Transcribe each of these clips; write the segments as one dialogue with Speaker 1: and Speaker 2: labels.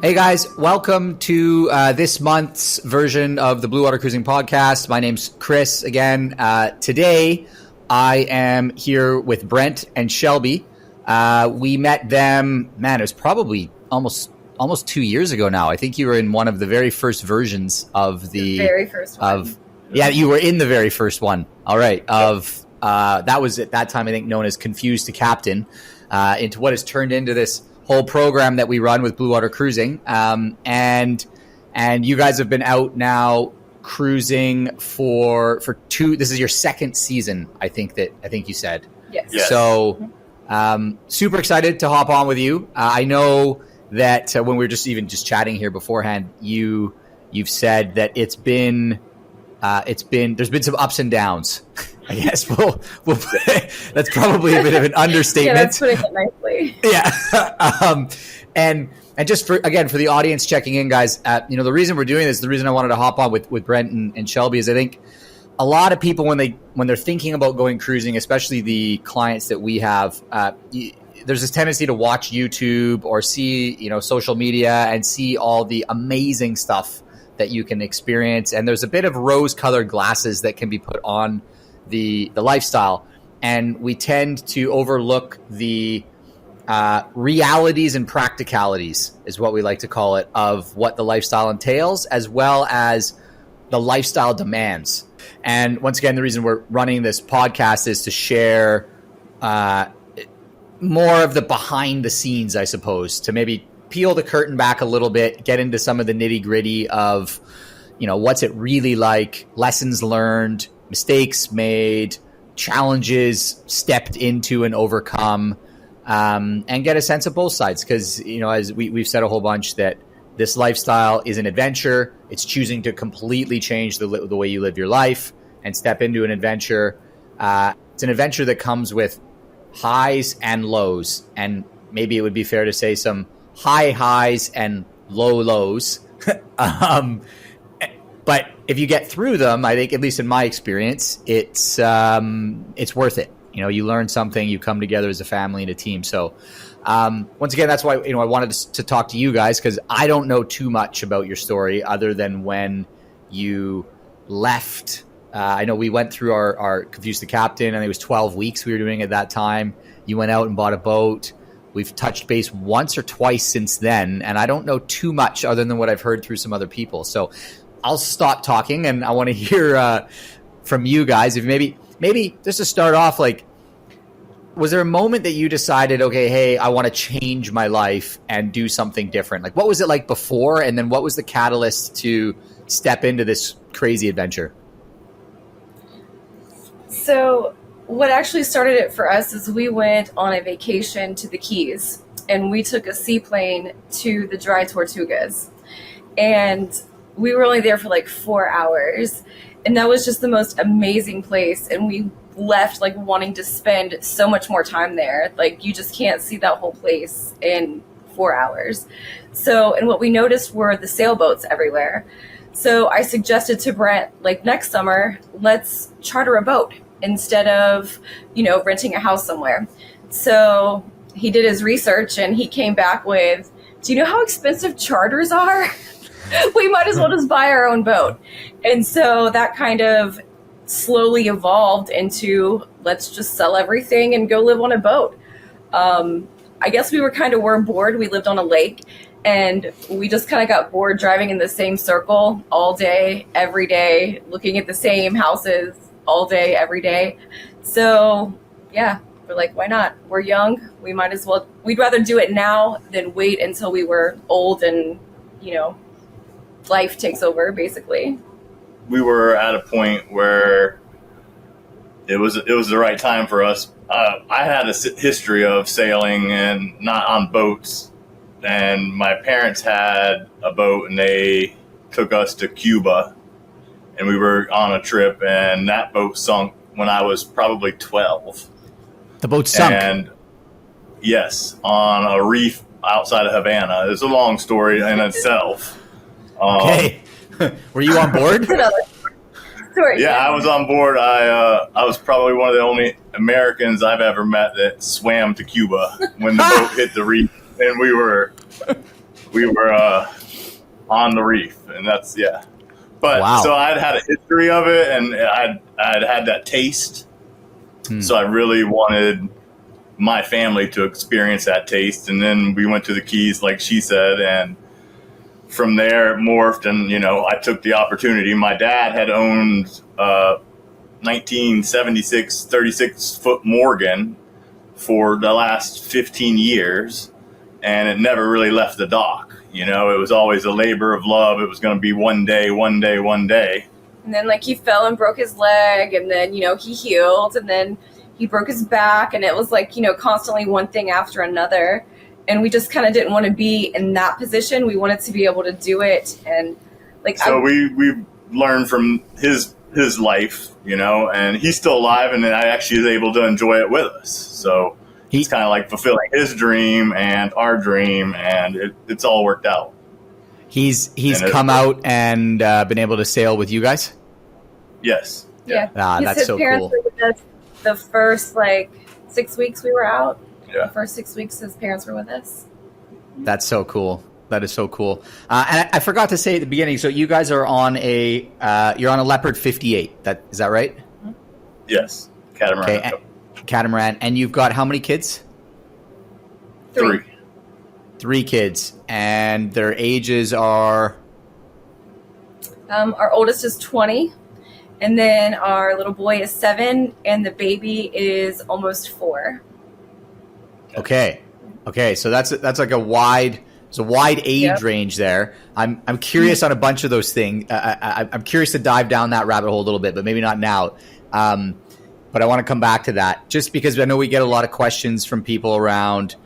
Speaker 1: Hey guys, welcome to this month's version of the Bluewater Cruising Podcast. My name's Chris again. Today, I am here with Brent and Shelby. We met them, it was probably almost 2 years ago now. I think you were in one of the very first versions of the
Speaker 2: very first one.
Speaker 1: Yeah, you were in the very first one. All right. That was at that time, I think, known as Confused to Captain, into what has turned into this whole program that we run with Bluewater Cruising. And you guys have been out now cruising for two. This is your second season, I think you said.
Speaker 2: Yes.
Speaker 1: So super excited to hop on with you. I know that when we were just chatting here beforehand, you've said that there's been some ups and downs. I guess we'll that's probably a bit of an understatement.
Speaker 2: Yeah, that's putting it nicely.
Speaker 1: Yeah. And just for the audience checking in, guys, the reason we're doing this, the reason I wanted to hop on with Brent and Shelby is I think a lot of people when they're thinking about going cruising, especially the clients that we have, there's this tendency to watch YouTube or see, social media and see all the amazing stuff that you can experience. And there's a bit of rose-colored glasses that can be put on the lifestyle. And we tend to overlook the realities and practicalities, is what we like to call it, of what the lifestyle entails, as well as the lifestyle demands. And once again, the reason we're running this podcast is to share more of the behind the scenes, I suppose, to maybe peel the curtain back a little bit, get into some of the nitty gritty of, what's it really like, lessons learned, mistakes made, challenges stepped into and overcome, and get a sense of both sides. Because, as we've said a whole bunch, that this lifestyle is an adventure. It's choosing to completely change the way you live your life and step into an adventure. It's an adventure that comes with highs and lows. And maybe it would be fair to say some high highs and low lows. But if you get through them, I think, at least in my experience, it's worth it. You learn something, you come together as a family and a team. So once again, that's why I wanted to talk to you guys, because I don't know too much about your story other than when you left. I know we went through our Confused the Captain, and it was 12 weeks we were doing at that time. You went out and bought a boat. We've touched base once or twice since then, and I don't know too much other than what I've heard through some other people. So I'll stop talking, and I want to hear from you guys. If maybe just to start off, was there a moment that you decided, okay, hey, I want to change my life and do something different? What was it like before, and then what was the catalyst to step into this crazy adventure?
Speaker 2: So what actually started it for us is we went on a vacation to the Keys, and we took a seaplane to the Dry Tortugas, and we were only there for 4 hours, and that was just the most amazing place. And we left wanting to spend so much more time there. You just can't see that whole place in 4 hours. So, and what we noticed were the sailboats everywhere. So I suggested to Brent, next summer, let's charter a boat instead of, renting a house somewhere. So he did his research, and he came back with, do you know how expensive charters are? We might as well just buy our own boat. And so that kind of slowly evolved into, let's just sell everything and go live on a boat. I guess we were bored. We lived on a lake, and we just kind of got bored driving in the same circle all day, every day, looking at the same houses all day, every day. So yeah, we're like, why not? We're young. We might as well. We'd rather do it now than wait until we were old and, life takes over, basically.
Speaker 3: We were at a point where it was the right time for us. I had a history of sailing and not on boats, and my parents had a boat, and they took us to Cuba, and we were on a trip, and that boat sunk when I was probably 12.
Speaker 1: The boat sunk?
Speaker 3: And yes, on a reef outside of Havana. It's a long story in itself.
Speaker 1: Okay. Were you on board?
Speaker 2: Story.
Speaker 3: Yeah, I was on board. I was probably one of the only Americans I've ever met that swam to Cuba when the boat hit the reef, and we were we were on the reef, and that's But
Speaker 1: Wow.
Speaker 3: so I'd had a history of it, and I'd had that taste. So I really wanted my family to experience that taste. And then we went to the Keys, like she said, and from there it morphed. And, you know, I took the opportunity. My dad had owned 1976 36-foot Morgan for the last 15 years, and it never really left the dock. You know, it was always a labor of love. It was going to be one day.
Speaker 2: And then, like, he fell and broke his leg, and then, you know, he healed, and then he broke his back, and it was like, you know, constantly one thing after another. And we just kind of didn't want to be in that position. We wanted to be able to do it. And, like,
Speaker 3: so we learned from his life, you know, and he's still alive, and I actually was able to enjoy it with us. So he's kind of like fulfilling his dream and our dream, and it's all worked out.
Speaker 1: He's come out and been able to sail with you guys?
Speaker 3: Yes.
Speaker 2: Yeah.
Speaker 1: That's
Speaker 2: his
Speaker 1: so
Speaker 2: parents
Speaker 1: cool.
Speaker 2: were with us the first, like, 6 weeks we were out.
Speaker 3: Yeah.
Speaker 2: The first 6 weeks his parents were with us.
Speaker 1: That's so cool. That is so cool. And I forgot to say at the beginning, so you guys are on you're on a Leopard 58. Is that right?
Speaker 3: Yes. Catamaran.
Speaker 1: Okay. Catamaran. And you've got how many kids?
Speaker 3: 3.
Speaker 1: 3 kids. And their ages are?
Speaker 2: Our oldest is 20. And then our little boy is 7. And the baby is almost 4.
Speaker 1: Okay. So that's like a wide age range there. I'm curious on a bunch of those things. I'm curious to dive down that rabbit hole a little bit, but maybe not now. But I want to come back to that just because I know we get a lot of questions from people around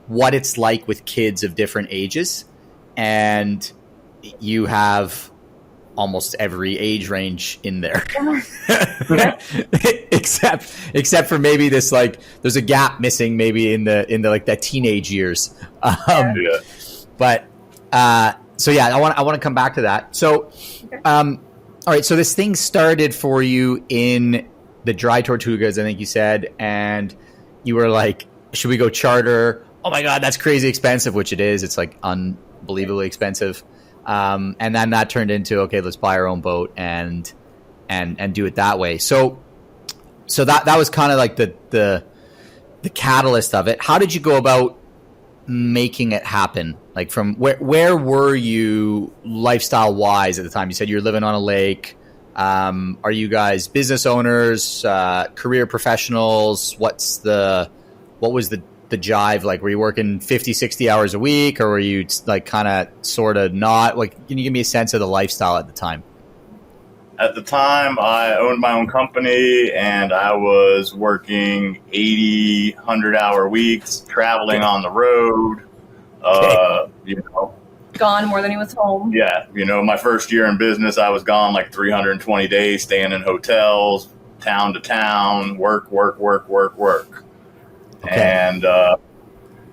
Speaker 1: what it's like with kids of different ages, and you have almost every age range in there. except for maybe this, like, there's a gap missing maybe in the like that teenage years. But so yeah, I want to come back to that. So all right, so this thing started for you in the dry Tortugas, I think you said, and you were like, should we go charter? Oh my god, that's crazy expensive, which it is. It's like unbelievably expensive. And then that turned into, okay, let's buy our own boat and do it that way. So that was kind of like the catalyst of it. How did you go about making it happen? Like, from where were you lifestyle wise at the time? You said you're living on a lake. Are you guys business owners, career professionals? What was the jive like? Were you working 50, 60 hours a week, or were you like kind of sort of not? Like, can you give me a sense of the lifestyle at the time?
Speaker 3: At the time, I owned my own company, and I was working 80, 100-hour weeks, traveling on the road, you know.
Speaker 2: Gone more than he was home.
Speaker 3: Yeah, you know, my first year in business, I was gone like 320 days, staying in hotels, town to town, work. Okay. And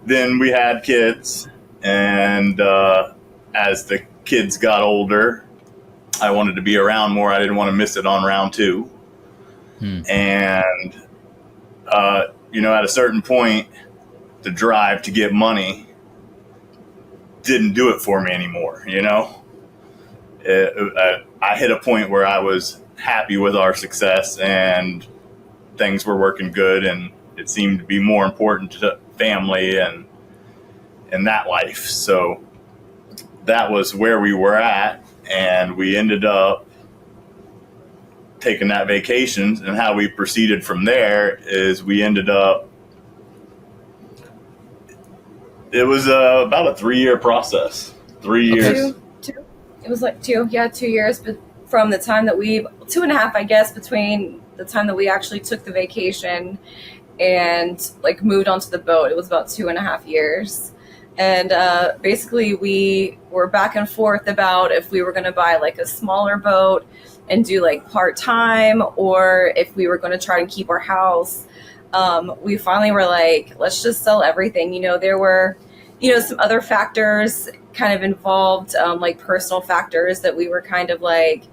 Speaker 3: then we had kids, and as the kids got older, I wanted to be around more. I didn't want to miss it on round 2. And, you know, at a certain point, the drive to get money didn't do it for me anymore, you know? I hit a point where I was happy with our success, and things were working good, and it seemed to be more important to family and that life. So that was where we were at, and we ended up taking that vacation. And how we proceeded from there is we ended up, it was about a 3-year process. 3 years.
Speaker 2: Two. It was like 2 years, but from the time that 2.5, I guess, between the time that we actually took the vacation and like moved onto the boat. It was about 2.5 years. And basically we were back and forth about if we were going to buy like a smaller boat and do like part-time, or if we were going to try and keep our house. We finally were like, let's just sell everything. You know, there were, you know, some other factors kind of involved, like personal factors that we were kind of like,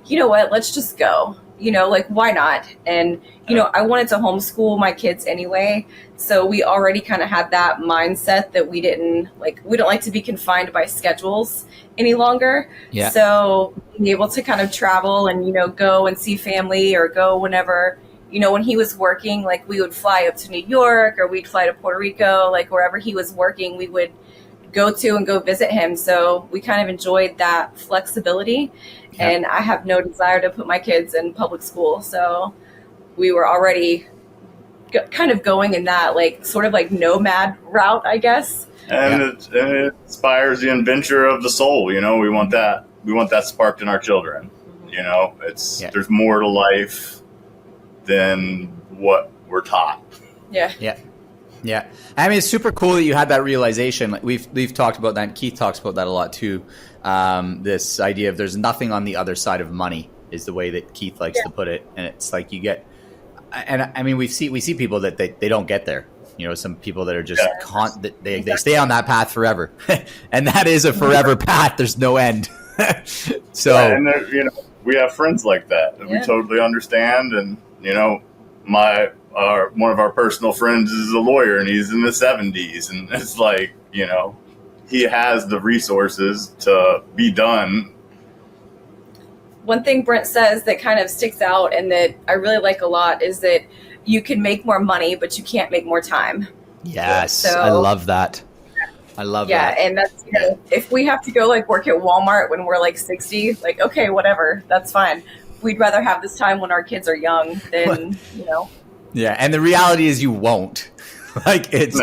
Speaker 2: you know what, let's just go. like, why not? And, I wanted to homeschool my kids anyway. So we already kind of had that mindset that we don't like to be confined by schedules any longer.
Speaker 1: Yeah.
Speaker 2: So being able to kind of travel and, go and see family or go whenever, when he was working, like we would fly up to New York or we'd fly to Puerto Rico, like wherever he was working, we would go to and go visit him. So we kind of enjoyed that flexibility. Yeah. And I have no desire to put my kids in public school. So we were already kind of going in that like sort of like nomad route, I guess.
Speaker 3: And it inspires the adventure of the soul. We want that sparked in our children. There's more to life than what we're taught.
Speaker 2: Yeah.
Speaker 1: I mean, it's super cool that you had that realization. Like we've talked about that, and Keith talks about that a lot too. This idea of there's nothing on the other side of money is the way that Keith likes to put it. And it's like you get, and I mean, we see people that they don't get there. Some people that are just they stay on that path forever, and that is a forever path. There's no end. So,
Speaker 3: and we have friends like that we totally understand. And one of our personal friends is a lawyer, and he's in the 70s, and it's like he has the resources to be done.
Speaker 2: One thing Brent says that kind of sticks out and that I really like a lot is that you can make more money, but you can't make more time.
Speaker 1: Yes, so, I love that. I love that.
Speaker 2: Yeah, and that's, if we have to go like work at Walmart when we're like 60, like, okay, whatever, that's fine. We'd rather have this time when our kids are young than,
Speaker 1: Yeah, and the reality is you won't. Like it's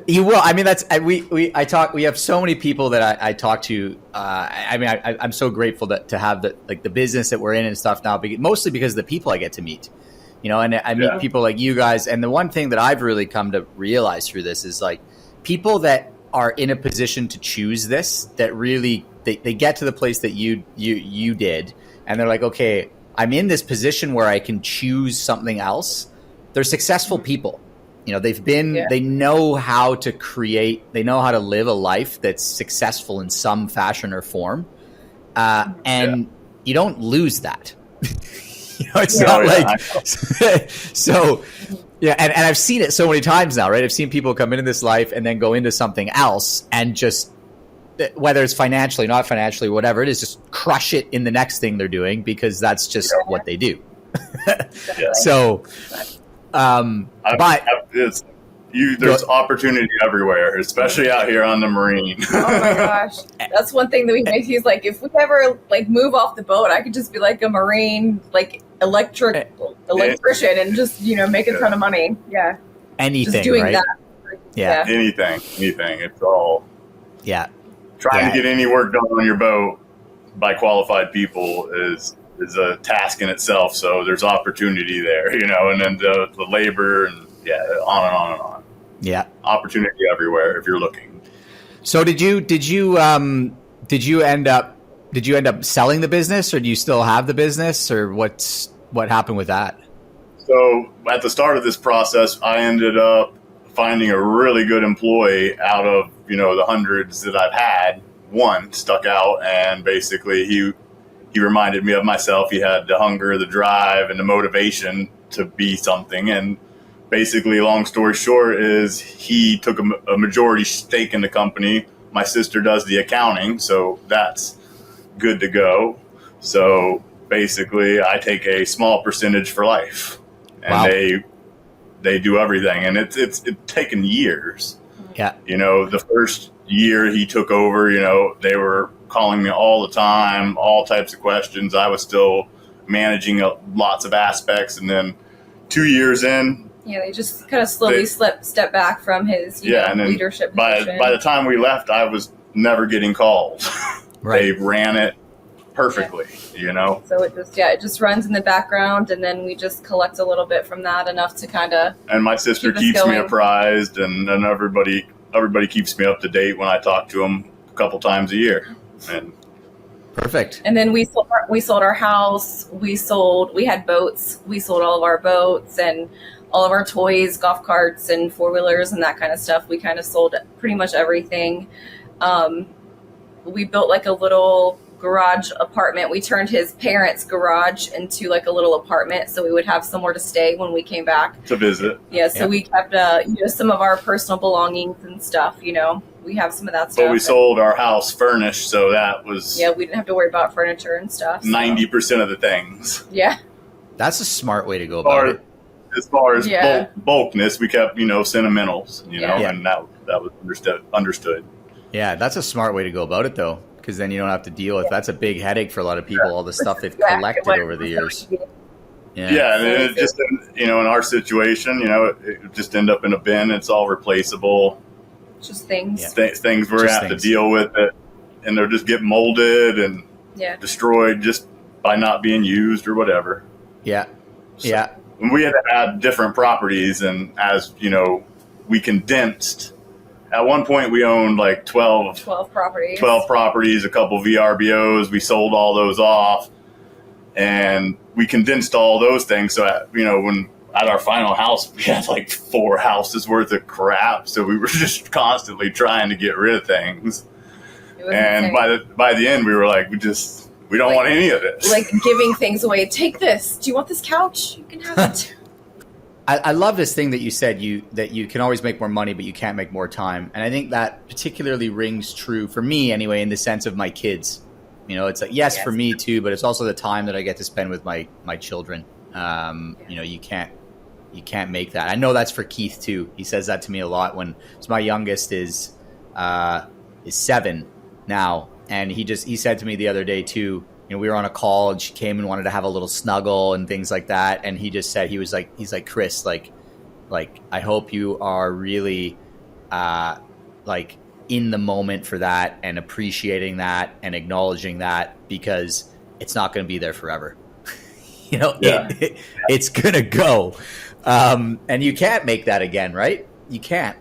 Speaker 1: you will. I mean, we have so many people that I talk to. I'm so grateful to have the business that we're in and stuff now, mostly because of the people I get to meet, and I meet people like you guys. And the one thing that I've really come to realize through this is like people that are in a position to choose this, that really, they get to the place that you did. And they're like, okay, I'm in this position where I can choose something else. They're successful people. They know how to create, they know how to live a life that's successful in some fashion or form. And you don't lose that. It's not like, so yeah. And I've seen it so many times now, right? I've seen people come into this life and then go into something else and just, whether it's financially, not financially, whatever it is, just crush it in the next thing they're doing because that's just what they do. So,
Speaker 3: there's opportunity everywhere, especially out here on the marine.
Speaker 2: Oh my gosh, that's one thing that we make. He's like, if we ever like move off the boat, I could just be like a marine, like electrician, and just make a ton of money. Yeah,
Speaker 1: anything,
Speaker 2: just doing
Speaker 1: right?
Speaker 2: that.
Speaker 3: Yeah, anything. It's all trying to get any work done on your boat by qualified people is a task in itself. So there's opportunity there, and then the labor and on and on and on.
Speaker 1: Yeah. Opportunity
Speaker 3: everywhere if you're looking.
Speaker 1: So did you end up selling the business, or do you still have the business, or what happened with that?
Speaker 3: So at the start of this process, I ended up finding a really good employee out of, the hundreds that I've had. One stuck out, and basically he reminded me of myself. He had the hunger, the drive, and the motivation to be something. And basically, long story short, is he took a majority stake in the company. My sister does the accounting, so that's good to go. So basically, I take a small percentage for life, and they do everything. And it's taken years.
Speaker 1: Yeah.
Speaker 3: The first year he took over, they were calling me all the time, all types of questions. I was still managing lots of aspects, and then 2 years in.
Speaker 2: Yeah, they just kind of slowly step back from his and then leadership position.
Speaker 3: By the time we left, I was never getting calls.
Speaker 1: Right.
Speaker 3: They ran it perfectly,
Speaker 2: So it just runs in the background, and then we just collect a little bit from that, enough to kind of.
Speaker 3: And my sister keeps me apprised, and everybody keeps me up to date when I talk to them a couple times a year. And
Speaker 1: perfect.
Speaker 2: And then we sold our house. We had boats. We sold all of our boats and all of our toys, golf carts and 4-wheelers and that kind of stuff. We kind of sold pretty much everything. We built like a little garage apartment. We turned his parents' garage into like a little apartment, so we would have somewhere to stay when we came back
Speaker 3: to visit.
Speaker 2: Yeah, so we kept some of our personal belongings and stuff. We have some of that stuff.
Speaker 3: But we sold our house furnished, so that was
Speaker 2: we didn't have to worry about furniture and stuff.
Speaker 3: 90% of the things.
Speaker 2: Yeah,
Speaker 1: that's a smart way to go about it.
Speaker 3: As far as bulkness, we kept sentimentals, and that was understood.
Speaker 1: Yeah, that's a smart way to go about it, though, because then you don't have to deal with that's a big headache for a lot of people. All the stuff they've collected over the years.
Speaker 3: Yeah, and it just in our situation, it just end up in a bin. It's all replaceable.
Speaker 2: Just things.
Speaker 3: Things we're gonna have to deal with it, and they'll just get molded and destroyed just by not being used or whatever.
Speaker 1: Yeah,
Speaker 3: so, we had to add different properties, and as we condensed. At one point, we owned like 12
Speaker 2: properties.
Speaker 3: 12 properties, a couple VRBOs. We sold all those off, and we condensed all those things. So, when at our final house, we had like 4 houses worth of crap. So we were just constantly trying to get rid of things. And by the end, we were like, we don't want any of this.
Speaker 2: Like giving things away. Take this. Do you want this couch? You can have it.
Speaker 1: I love this thing that you said that you can always make more money, but you can't make more time. And I think that particularly rings true for me anyway, in the sense of my kids. It's like, yes, for me too, but it's also the time that I get to spend with my children. You can't make that. I know that's for Keith too. He says that to me a lot so my youngest is 7 now. And he said to me the other day too, we were on a call and she came and wanted to have a little snuggle and things like that. And he just said, he's like, Chris, like, I hope you are really, like in the moment for that and appreciating that and acknowledging that, because it's not going to be there forever. It's going to go. And you can't make that again, right? You can't.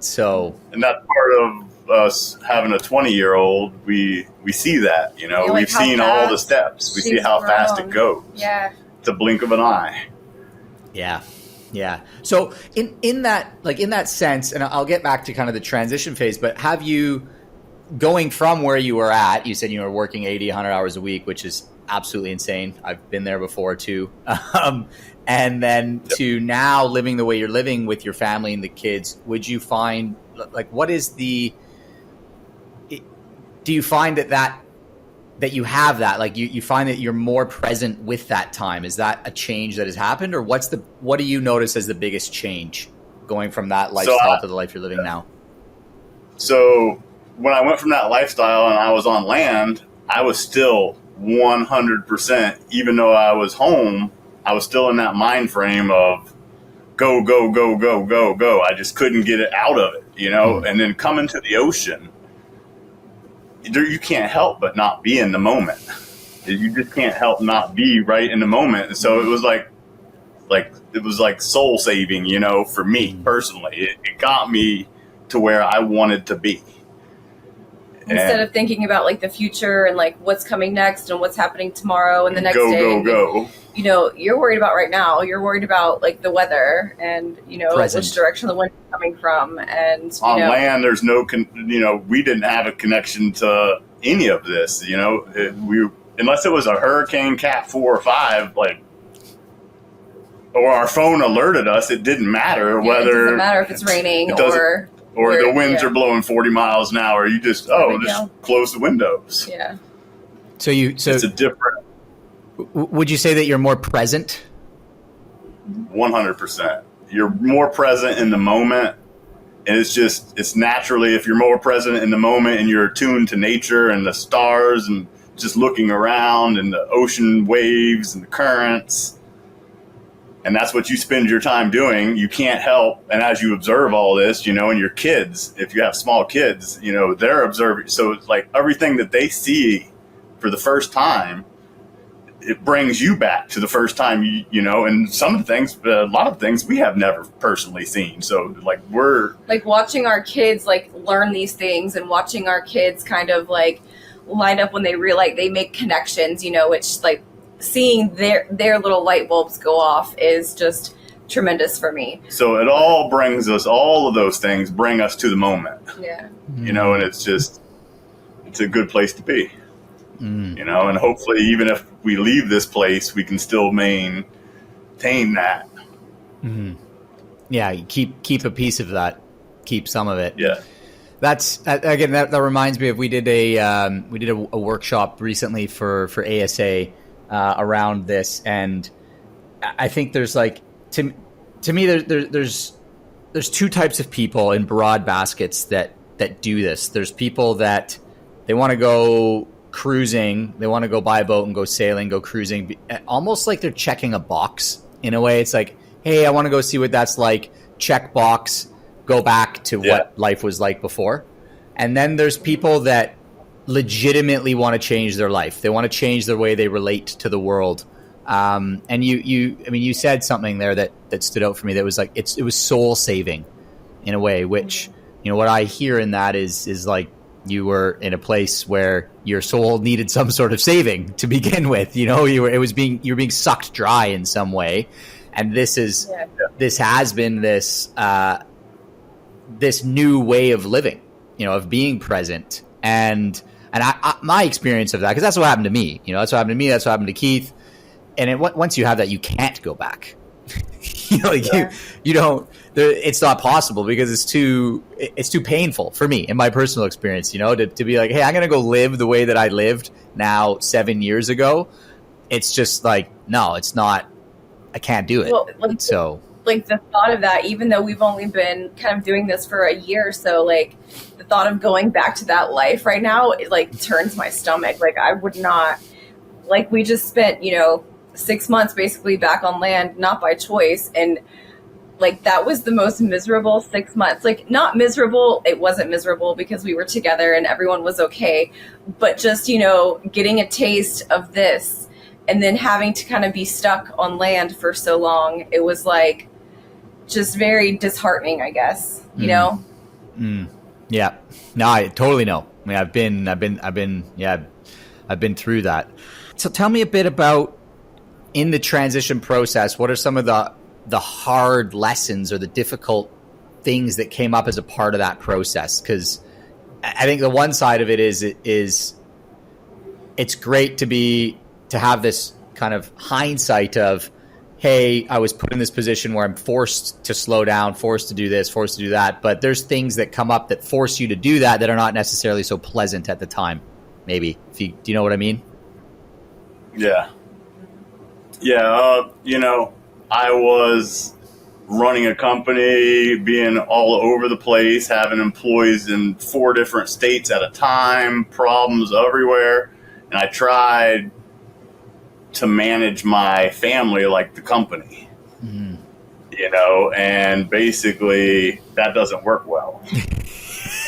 Speaker 1: So,
Speaker 3: and that's part of us having a 20-year-old, we see that, we've seen all the steps. We see how fast it goes.
Speaker 2: Yeah.
Speaker 3: It's a blink of an eye.
Speaker 1: Yeah. Yeah. So in that sense, and I'll get back to kind of the transition phase, but have you, going from where you were at, you said you were working 80, 100 hours a week, which is absolutely insane. I've been there before too. And then to now living the way you're living with your family and the kids, would you find, like, what is do you find that you have that, like you find that you're more present with that time? Is that a change that has happened, or what do you notice as the biggest change going from that lifestyle to the life you're living now?
Speaker 3: So when I went from that lifestyle and I was on land, I was still 100%, even though I was home, I was still in that mind frame of go, go, go, go, go, go. I just couldn't get it out of it, and then coming to the ocean, you can't help but not be in the moment. You just can't help not be right in the moment. And so it was like soul saving, for me personally. It got me to where I wanted to be.
Speaker 2: Instead of thinking about like the future and like what's coming next and what's happening tomorrow and the next day.
Speaker 3: Go.
Speaker 2: You're worried about right now. You're worried about like the weather and,
Speaker 1: Present.
Speaker 2: which direction the wind is coming from. And,
Speaker 3: on land, there's no, we didn't have a connection to any of this, unless it was a hurricane Cat 4 or 5, or our phone alerted us. It didn't matter whether. It doesn't
Speaker 2: matter if it's raining
Speaker 3: or the winds are blowing 40 miles an hour. You just close the windows.
Speaker 2: Yeah.
Speaker 1: So
Speaker 3: it's a different.
Speaker 1: Would you say that you're more present?
Speaker 3: 100%. You're more present in the moment. And it's naturally, if you're more present in the moment and you're attuned to nature and the stars and just looking around and the ocean waves and the currents, and that's what you spend your time doing, you can't help. And as you observe all this, and your kids, if you have small kids, they're observing. So it's like everything that they see for the first time, it brings you back to the first time, and a lot of things we have never personally seen. So we're like
Speaker 2: watching our kids learn these things and watching our kids kind of line up when they realize they make connections, which seeing their little light bulbs go off is just tremendous for me.
Speaker 3: So it all brings us, all of those things bring us to the moment.
Speaker 2: Yeah.
Speaker 3: And it's a good place to be. And hopefully even if we leave this place, we can still maintain that.
Speaker 1: Yeah, you keep a piece of that, keep some of it.
Speaker 3: Yeah.
Speaker 1: That's again. That reminds me of we did a workshop recently for ASA around this, and I think there's like to me there's two types of people in broad baskets that do this. There's people that they want to go cruising, they want to go buy a boat and go sailing, go cruising, almost like they're checking a box in a way. It's like, hey, I want to go see what that's like. Check box. Go back to what life was like before. And then there's people that legitimately want to change their life. They want to change the way they relate to the world. And you said something there that stood out for me that was like, it was soul saving in a way, which, what I hear in that is like you were in a place where your soul needed some sort of saving to begin with. You were being sucked dry in some way. And this has been this new way of living, of being present. And I my experience of that, because that's what happened to me. That's what happened to me. That's what happened to Keith. And once you have that, you can't go back. You don't. It's not possible because it's too painful for me in my personal experience. To be like, hey, I'm gonna go live the way that I lived now 7 years ago. It's just like, no, it's not. I can't do it.
Speaker 2: Well,
Speaker 1: like
Speaker 2: the thought of that, even though we've only been kind of doing this for a year or so, like the thought of going back to that life right now, it like turns my stomach. Like I would not, like we just spent, 6 months basically back on land, not by choice. And like, that was the most miserable 6 months, like not miserable. It wasn't miserable because we were together and everyone was okay. But just, getting a taste of this and then having to kind of be stuck on land for so long, it was like just very disheartening, I guess,
Speaker 1: Yeah. No, I totally know. I mean, I've been through that. So tell me a bit about in the transition process, what are some of the hard lessons or the difficult things that came up as a part of that process? Because I think the one side of it is it's great to have this kind of hindsight of, hey, I was put in this position where I'm forced to slow down, forced to do this, forced to do that. But there's things that come up that force you to do that are not necessarily so pleasant at the time. Maybe. Do you know what I mean?
Speaker 3: Yeah. Yeah. I was running a company, being all over the place, having employees in 4 different states at a time, problems everywhere. And I tried to manage my family like the company, and basically that doesn't work well.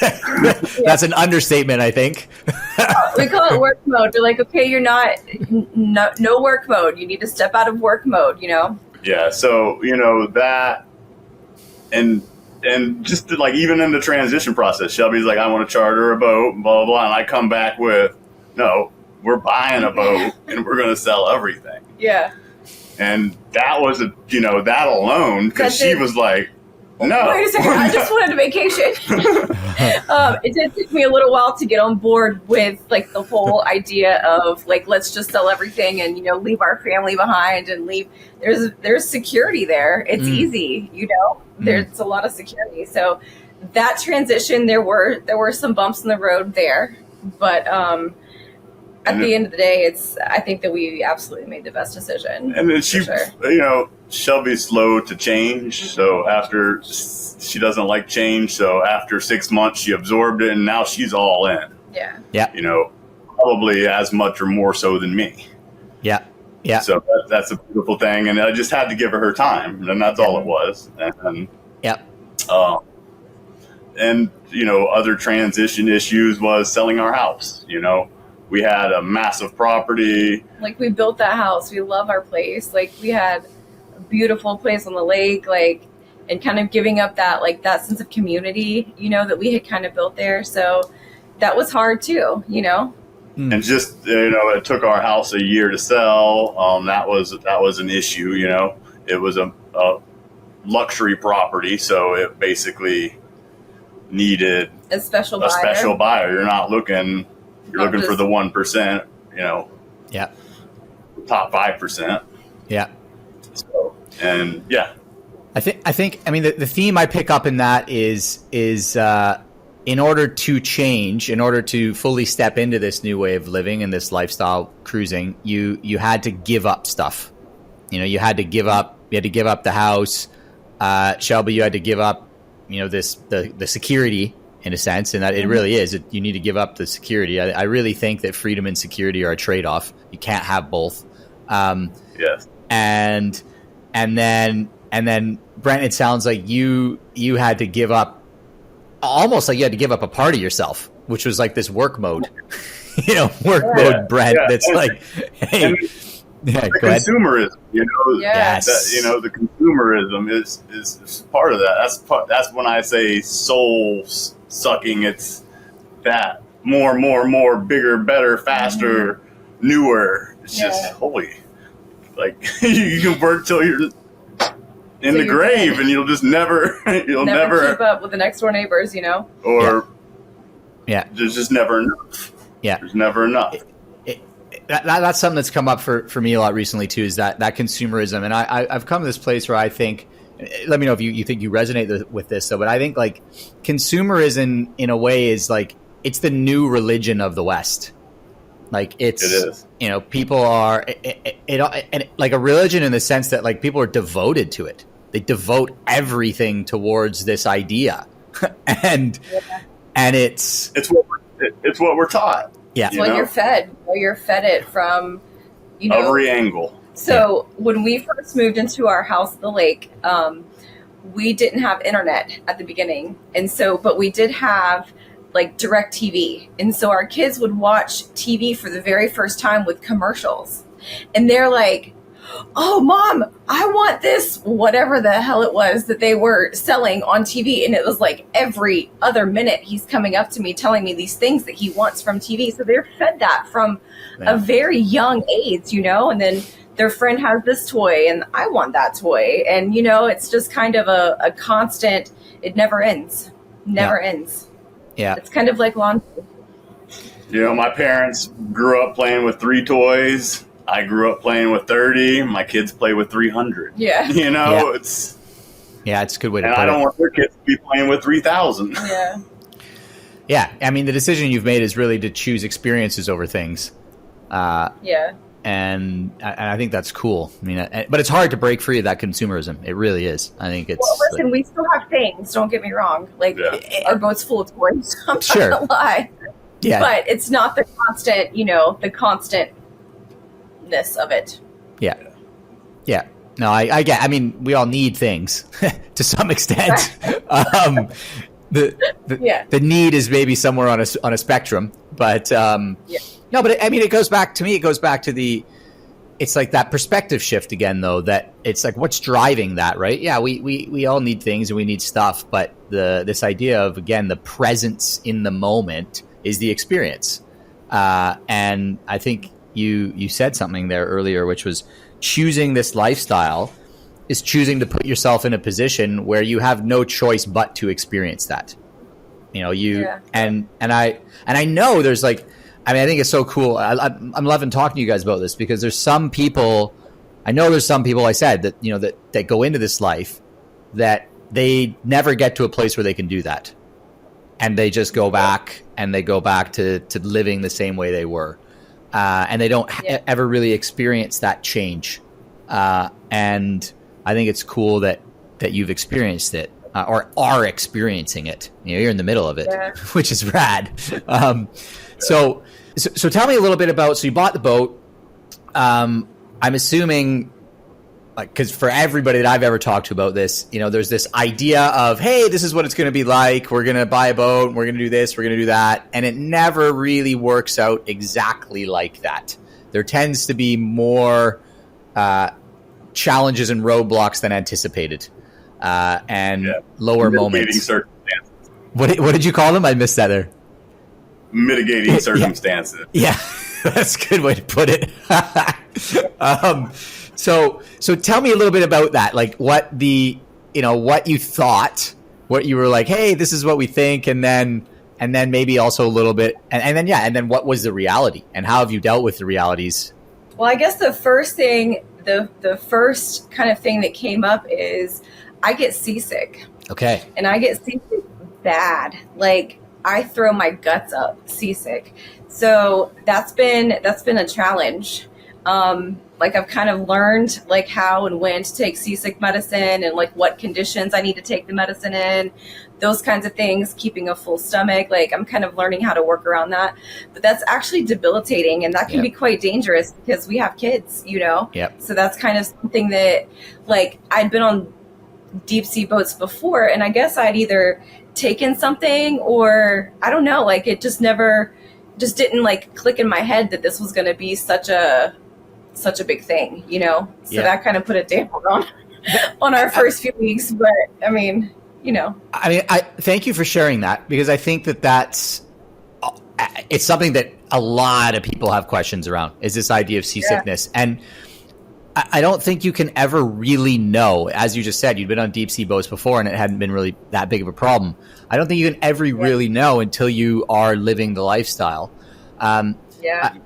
Speaker 1: That's an understatement, I think.
Speaker 2: We call it work mode. We're like, okay, you're not, no work mode. You need to step out of work mode,
Speaker 3: Yeah. So, that, and just like, even in the transition process, Shelby's like, I want to charter a boat, blah, blah, blah. And I come back with, no, we're buying a boat and we're going to sell everything.
Speaker 2: Yeah.
Speaker 3: And that was that alone, because she was like, no.
Speaker 2: Wait a second, I just wanted a vacation. It did take me a little while to get on board with like the whole idea of like, let's just sell everything and, leave our family behind and leave. There's security there. It's easy, there's a lot of security. So that transition, there were some bumps in the road there, but, at the end of the day, I think that we absolutely made the best decision.
Speaker 3: And then Shelby's slow to change. So after, she doesn't like change. So after 6 months, she absorbed it, and now she's all in.
Speaker 2: Yeah.
Speaker 1: Yeah.
Speaker 3: Probably as much or more so than me.
Speaker 1: Yeah. Yeah.
Speaker 3: So that's a beautiful thing. And I just had to give her time, and that's all it was. And and other transition issues was selling our house. We had a massive property.
Speaker 2: Like, we built that house. We love our place. Like, we had a beautiful place on the lake, like, and kind of giving up that, like, that sense of community, that we had kind of built there. So that was hard too,
Speaker 3: And just, it took our house a year to sell. That was an issue, It was a luxury property, so it basically needed
Speaker 2: a special buyer.
Speaker 3: You're looking for the 1%,
Speaker 1: Yeah.
Speaker 3: top 5%.
Speaker 1: Yeah.
Speaker 3: So, and
Speaker 1: I think, I mean, the theme I pick up in that is in order to change, in order to fully step into this new way of living and this lifestyle cruising, you had to give up stuff. You had to give up the house. Shelby, you had to give up, the security in a sense, and that it really is. You need to give up the security. I really think that freedom and security are a trade-off. You can't have both.
Speaker 3: Yes.
Speaker 1: And then Brent, it sounds like you had to give up, almost like you had to give up a part of yourself, which was like this work mode, mode, Brent. Yeah. That's like, hey,
Speaker 3: the
Speaker 1: go ahead.
Speaker 3: Consumerism,
Speaker 1: Yes.
Speaker 3: the consumerism is part of that. That's when I say soul sucking. It's that more, bigger, better, faster, newer. It's just holy. Like you can work till you're in the grave, and you'll just never
Speaker 2: keep up with the next door neighbors,
Speaker 3: or
Speaker 1: there's
Speaker 3: just never enough.
Speaker 1: Yeah,
Speaker 3: there's never enough.
Speaker 1: That's something that's come up for me a lot recently too, is that consumerism. And I've come to this place where I think, let me know if you think you resonate with this. So, but I think like consumerism in a way is like, it's the new religion of the West. Like it is. People are and like a religion in the sense that like people are devoted to it. They devote everything towards this idea, and it's
Speaker 3: what we're taught.
Speaker 1: Yeah,
Speaker 2: it's what you're fed. You're fed it from,
Speaker 3: every angle.
Speaker 2: So when we first moved into our house at the lake, we didn't have internet at the beginning, but we did have like direct TV. And so our kids would watch TV for the very first time with commercials. And they're like, oh, Mom, I want this, whatever the hell it was that they were selling on TV. And it was like every other minute he's coming up to me telling me these things that he wants from TV. So they're fed that from a very young age, and then their friend has this toy and I want that toy. And, it's just kind of a constant, it never ends, ends.
Speaker 1: Yeah.
Speaker 2: It's kind of like laundry.
Speaker 3: My parents grew up playing with 3 toys. I grew up playing with 30. My kids play with 300.
Speaker 2: Yeah.
Speaker 3: It's
Speaker 1: a good way to put it.
Speaker 3: And I don't want their kids to be playing with 3,000.
Speaker 2: Yeah.
Speaker 1: Yeah. I mean, the decision you've made is really to choose experiences over things. And I think that's cool. I mean, but it's hard to break free of that consumerism. It really is. I think it's.
Speaker 2: Well, listen, we still have things. Don't get me wrong. Like our boat's full of toys. I'm not gonna lie. Yeah. But it's not the constant, the constantness of it.
Speaker 1: Yeah. Yeah. No, I get. I mean, we all need things to some extent. The need is maybe somewhere on a spectrum, but. No, but it goes back to me. It goes back to it's like that perspective shift again, though, that it's like, what's driving that, right? Yeah, we all need things and we need stuff, but this idea of, again, the presence in the moment is the experience. And I think you said something there earlier, which was choosing this lifestyle is choosing to put yourself in a position where you have no choice but to experience that. And I know there's like, I think it's so cool. I'm loving talking to you guys about this because there's some people, I said that, that go into this life that they never get to a place where they can do that. And they just go back to living the same way they were. And they don't ever really experience that change. And I think it's cool that you've experienced it or are experiencing it. You're in the middle of it, which is rad. So tell me a little bit about, so you bought the boat. I'm assuming, like, because for everybody that I've ever talked to about this, there's this idea of, hey, this is what it's going to be like. We're going to buy a boat. We're going to do this. We're going to do that. And it never really works out exactly like that. There tends to be more challenges and roadblocks than anticipated, and lower moments. What did you call them? I missed that there.
Speaker 3: Mitigating circumstances.
Speaker 1: Yeah, that's a good way to put it. So tell me a little bit about that. Like what what you thought, what you were like, hey, this is what we think, and then and then maybe also a little bit, and then what was the reality, and how have you dealt with the realities?
Speaker 2: Well, I guess the first thing, the first kind of thing that came up is I get seasick.
Speaker 1: Okay.
Speaker 2: And I get seasick bad. Like, I throw my guts up seasick. So that's been a challenge. Like, I've kind of learned like how and when to take seasick medicine, and like what conditions I need to take the medicine in, those kinds of things, keeping a full stomach. Like, I'm kind of learning how to work around that, but that's actually debilitating, and that can be quite dangerous because we have kids, you know?
Speaker 1: Yep.
Speaker 2: So that's kind of something that, like, I'd been on deep sea boats before, and I guess I'd either taken something, or I don't know, like, it just didn't like click in my head that this was going to be such a big thing, you know? So that kind of put a damper on our first few weeks. But I mean, you know.
Speaker 1: I thank you for sharing that, because I think it's something that a lot of people have questions around, is this idea of seasickness. And I don't think you can ever really know. As you just said, you'd been on deep sea boats before and it hadn't been really that big of a problem. I don't think you can ever really know until you are living the lifestyle. And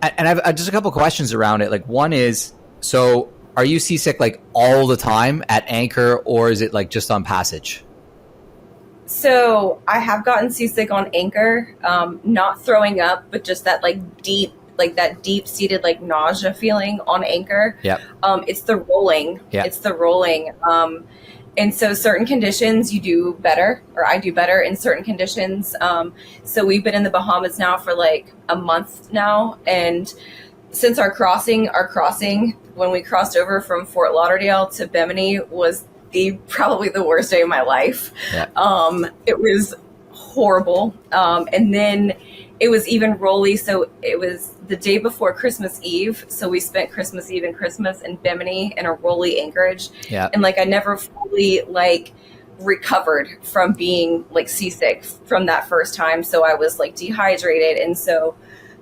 Speaker 1: I've just a couple questions around it. Like, one is, so are you seasick like all the time at anchor, or is it like just on passage?
Speaker 2: So I have gotten seasick on anchor, not throwing up, but just that deep-seated like nausea feeling on anchor.
Speaker 1: Yeah.
Speaker 2: It's the rolling.
Speaker 1: Yeah.
Speaker 2: It's the rolling. And so certain conditions you do better, or I do better in certain conditions. So we've been in the Bahamas now for like a month now. And since our crossing, when we crossed over from Fort Lauderdale to Bimini, was probably the worst day of my life.
Speaker 1: Yeah.
Speaker 2: It was horrible. And then it was even rolly. So it was the day before Christmas Eve. So we spent Christmas Eve and Christmas in Bimini in a rolly anchorage.
Speaker 1: Yeah.
Speaker 2: And like, I never fully like recovered from being like seasick from that first time. So I was like dehydrated. And so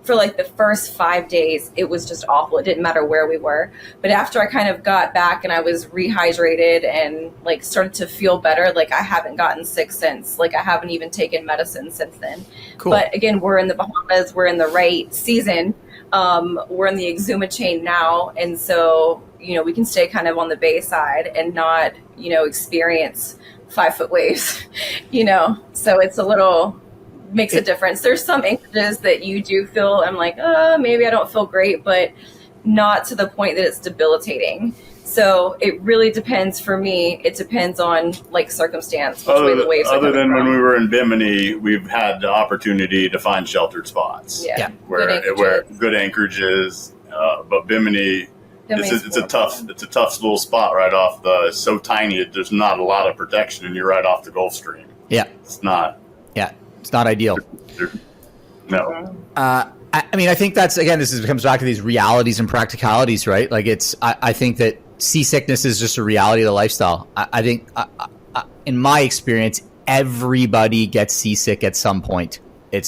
Speaker 2: for like the first 5 days, it was just awful. It didn't matter where we were. But after I kind of got back and I was rehydrated and like started to feel better, like I haven't gotten sick since. Like, I haven't even taken medicine since then.
Speaker 1: Cool.
Speaker 2: But again, we're in the Bahamas. We're in the right season. We're in the Exuma chain now. And so, you know, we can stay kind of on the bay side and not, you know, experience 5-foot waves, you know. So it's makes a difference. There's some anchorages that you do feel, I'm like, maybe I don't feel great, but not to the point that it's debilitating. So it really depends for me. It depends on like circumstance, which way the waves are
Speaker 3: other than
Speaker 2: from.
Speaker 3: when we were in Bimini, we've had the opportunity to find sheltered spots.
Speaker 1: Yeah.
Speaker 3: Where good anchorages. But Bimini, it's a tough little spot right off it's so tiny. There's not a lot of protection, and you're right off the Gulf Stream.
Speaker 1: Yeah.
Speaker 3: It's not.
Speaker 1: Yeah. It's not ideal.
Speaker 3: No.
Speaker 1: I mean, I think this comes back to these realities and practicalities, right? Like, I think that seasickness is just a reality of the lifestyle. I think, in my experience, everybody gets seasick at some point. It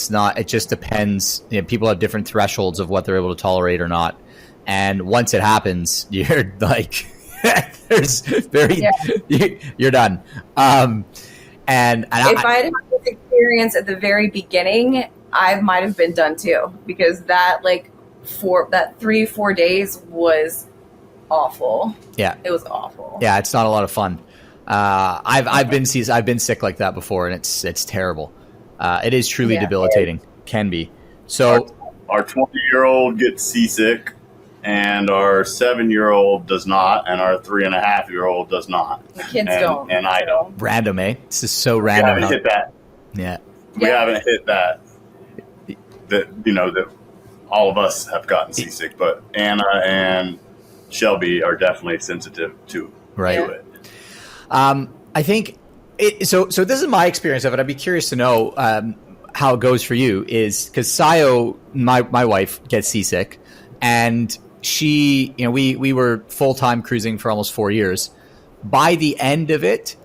Speaker 1: just depends. You know, people have different thresholds of what they're able to tolerate or not. And once it happens, you're like, you're done. And
Speaker 2: if I had had this experience at the very beginning, I might have been done too, because that 3-4 days was awful. Yeah, it was awful.
Speaker 1: Yeah, it's not a lot of fun. I've been sick like that before, and it's terrible. It is truly debilitating. Can be. So
Speaker 3: our 20-year-old gets seasick, and our 7-year-old does not, and our 3.5-year-old does not.
Speaker 2: The kids don't,
Speaker 3: and I don't.
Speaker 1: Random, eh? This is so random.
Speaker 3: We haven't hit that.
Speaker 1: Yeah,
Speaker 3: we haven't hit that. That all of us have gotten seasick, but Anna and Shelby are definitely sensitive to it.
Speaker 1: I think so this is my experience of it. I'd be curious to know how it goes for you, is because Sayo, my wife, gets seasick, and she, we were full-time cruising for almost 4 years. By the end of it,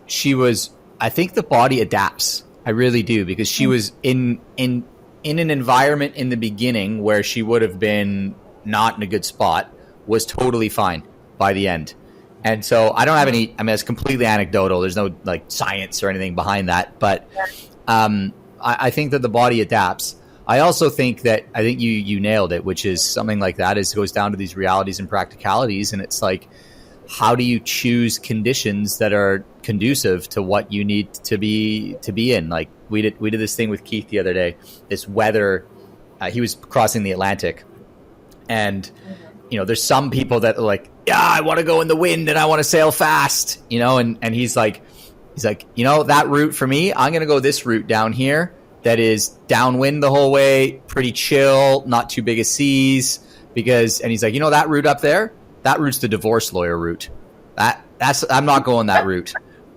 Speaker 1: I think the body adapts. I really do, because she was in an environment in the beginning where she would have been not in a good spot, was totally fine by the end. And so I don't have any, it's completely anecdotal. There's no like science or anything behind that, but I think that the body adapts. I also think you nailed it, which is something like that is goes down to these realities and practicalities. And it's like, how do you choose conditions that are conducive to what you need to be in? Like we did this thing with Keith the other day, this weather, he was crossing the Atlantic, and there's some people that are like, yeah, I want to go in the wind and I want to sail fast, and he's like, that route for me, I'm going to go this route down here that is downwind the whole way, pretty chill, not too big of seas, and he's like, that route up there, that route's the divorce lawyer route. I'm not going that route.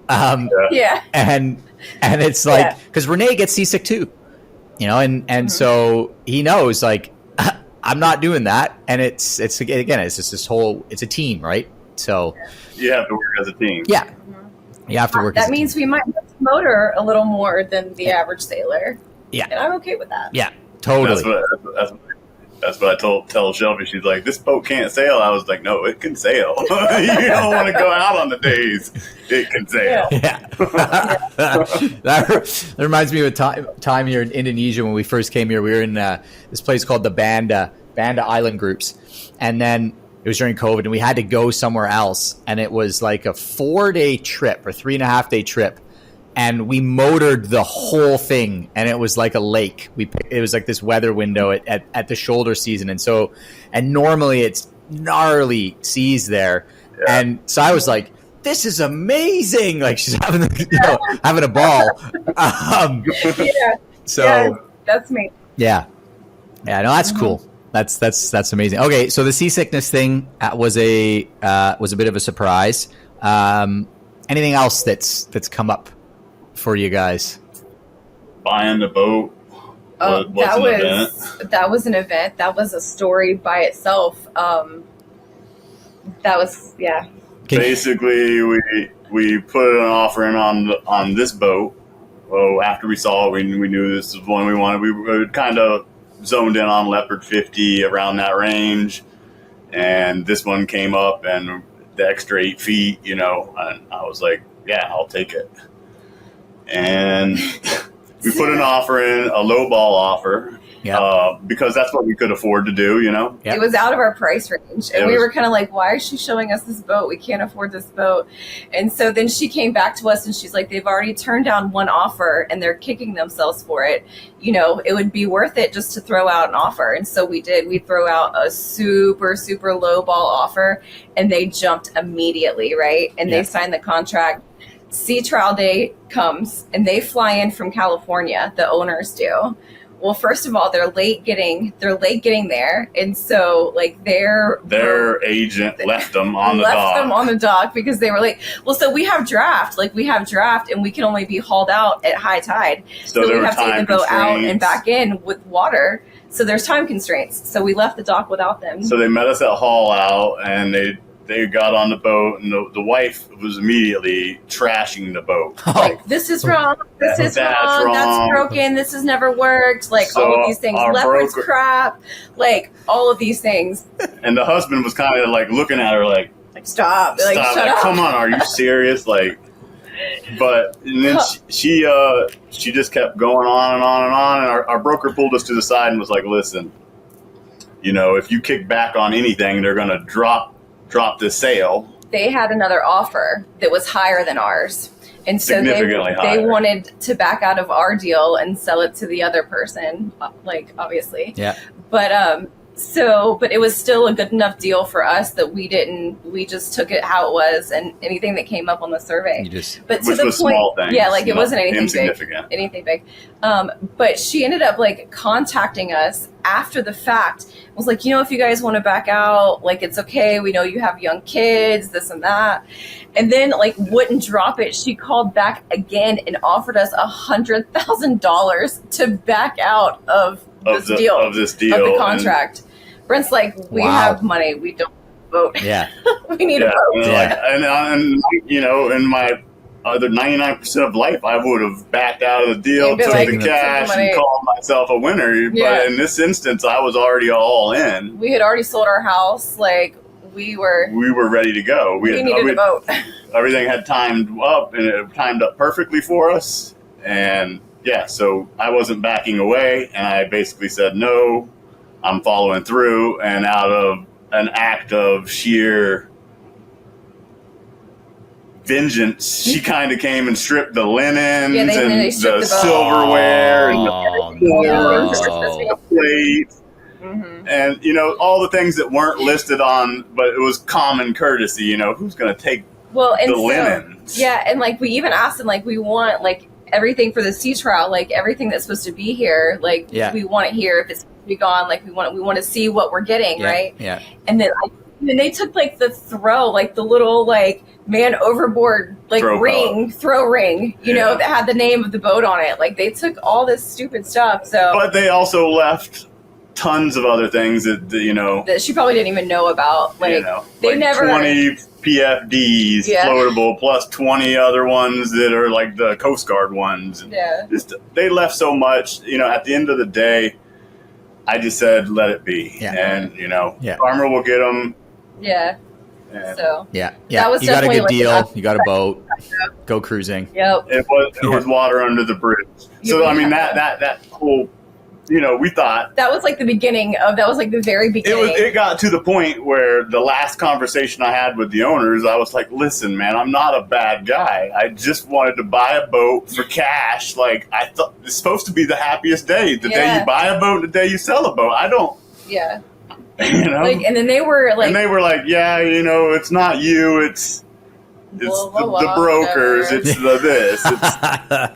Speaker 2: Yeah.
Speaker 1: And it's like, because Renee gets seasick too, and so he knows, like, I'm not doing that. And it's just this whole, it's a team, right? So
Speaker 3: you have to work as a team.
Speaker 1: Yeah. You have to work as a team.
Speaker 2: That means we might lift the motor a little more than the average sailor.
Speaker 1: Yeah.
Speaker 2: And I'm okay with that.
Speaker 1: Yeah, totally.
Speaker 3: That's what I tell Shelby. She's like, this boat can't sail. I was like, no, it can sail. You don't want to go out on the days it can sail.
Speaker 1: Yeah. That reminds me of a time here in Indonesia when we first came here. We were in this place called the Banda Island Groups. And then it was during COVID and we had to go somewhere else. And it was like a 4-day trip or 3.5-day trip. And we motored the whole thing, and it was like a lake. It was like this weather window at the shoulder season, and normally it's gnarly seas there. Yeah. And so I was like, "This is amazing!" Like she's having a ball. So
Speaker 2: that's me.
Speaker 1: Yeah. No, that's cool. That's amazing. Okay, so the seasickness thing was a bit of a surprise. Anything else that's come up for you guys?
Speaker 3: Buying the boat
Speaker 2: that was an event. That was a story by itself.
Speaker 3: Basically, we put an offer in on this boat. Well, after we saw it, we knew this was one we wanted. We kind of zoned in on Leopard 50 around that range, and this one came up, and the extra 8 feet, and I was like, yeah, I'll take it. And we put an offer in, a low ball offer, because that's what we could afford to do, Yep.
Speaker 2: It was out of our price range. And we were kind of like, why is she showing us this boat? We can't afford this boat. And so then she came back to us and she's like, they've already turned down one offer and they're kicking themselves for it. It would be worth it just to throw out an offer. And so we did. We throw out a super, super low ball offer and they jumped immediately, right? And they signed the contract. Sea trial day comes and they fly in from California. The owners do. Well, first of all, they're late getting there, and so like their
Speaker 3: agent left them on the
Speaker 2: dock because they were late. Well, so we have draft, and we can only be hauled out at high tide. So we have to get the boat out and back in with water. So there's time constraints. So we left the dock without them.
Speaker 3: So they met us at haul out, and they got on the boat, and the wife was immediately trashing the boat.
Speaker 2: Like, this is wrong. This is wrong. That's broken. This has never worked. Like, so all of these things. Leopard's crap. Like, all of these things.
Speaker 3: And the husband was kind of like looking at her like
Speaker 2: stop. Like, shut up.
Speaker 3: Come on, are you serious? Like, but and then she just kept going on and on and on. And our broker pulled us to the side and was like, listen, if you kick back on anything, they're going to drop the sale.
Speaker 2: They had another offer that was higher than ours. And so they wanted to back out of our deal and sell it to the other person, like, obviously.
Speaker 1: Yeah.
Speaker 2: But but it was still a good enough deal for us that we just took it how it was, and anything that came up on the survey.
Speaker 3: But to the point, small things,
Speaker 2: it wasn't anything big. But she ended up like contacting us after the fact. Was like, if you guys want to back out, like, it's okay. We know you have young kids, this and that. And then like wouldn't drop it. She called back again and offered us $100,000 to back out of this deal of the contract. Brent's like, we have money. We don't vote.
Speaker 1: Yeah.
Speaker 2: We need a vote.
Speaker 3: And in my other 99% of life, I would have backed out of the deal, took the cash, and called myself a winner. But in this instance, I was already all in.
Speaker 2: We had already sold our house. Like, we were
Speaker 3: ready to go.
Speaker 2: We needed a vote.
Speaker 3: Everything had timed up, and it timed up perfectly for us. And yeah, so I wasn't backing away, and I basically said, no, I'm following through. And out of an act of sheer vengeance, she kind of came and stripped the linens
Speaker 2: Yeah, they
Speaker 3: and
Speaker 2: stripped
Speaker 3: the
Speaker 2: the boat.
Speaker 3: silverware and
Speaker 1: Oh,
Speaker 3: the plates.
Speaker 2: Mm-hmm.
Speaker 3: And, you know, all the things that weren't listed on, but it was common courtesy, you know, who's going to take
Speaker 2: and
Speaker 3: the linens?
Speaker 2: Yeah, and like we even asked them, like, we want like everything for the sea trial, like everything that's supposed to be here, like we want it here. If it's supposed to be gone, like we want to see what we're getting, right?
Speaker 1: Yeah.
Speaker 2: And then and they took like the little like man overboard like throw ring, you know, that had the name of the boat on it. Like they took all this stupid stuff. So,
Speaker 3: but they also left tons of other things that you know
Speaker 2: that she probably didn't even know about. Like,
Speaker 3: you know,
Speaker 2: they
Speaker 3: like
Speaker 2: never
Speaker 3: 20 PFDs floatable plus 20 other ones that are like the Coast Guard ones. They left so much. You know, at the end of the day, I just said let it be, and you know, Farmer will get them.
Speaker 2: Yeah. So
Speaker 1: that was
Speaker 2: you
Speaker 1: got a good
Speaker 2: like
Speaker 1: deal. You got a boat. Go cruising.
Speaker 2: Yep.
Speaker 3: It was water under the bridge. So I mean that whole, you know, we thought
Speaker 2: that was like the beginning of the very beginning.
Speaker 3: It got to the point where the last conversation I had with the owners, I was like, listen, man, I'm not a bad guy. I just wanted to buy a boat for cash. Like, I thought it's supposed to be the happiest day. The day you buy a boat, the day you sell a boat. I don't.
Speaker 2: Yeah.
Speaker 3: You know?
Speaker 2: Like, and then they were like,
Speaker 3: yeah, you know, it's not you, it's
Speaker 2: blah, blah, blah,
Speaker 3: the brokers,
Speaker 2: whatever.
Speaker 3: it's the this.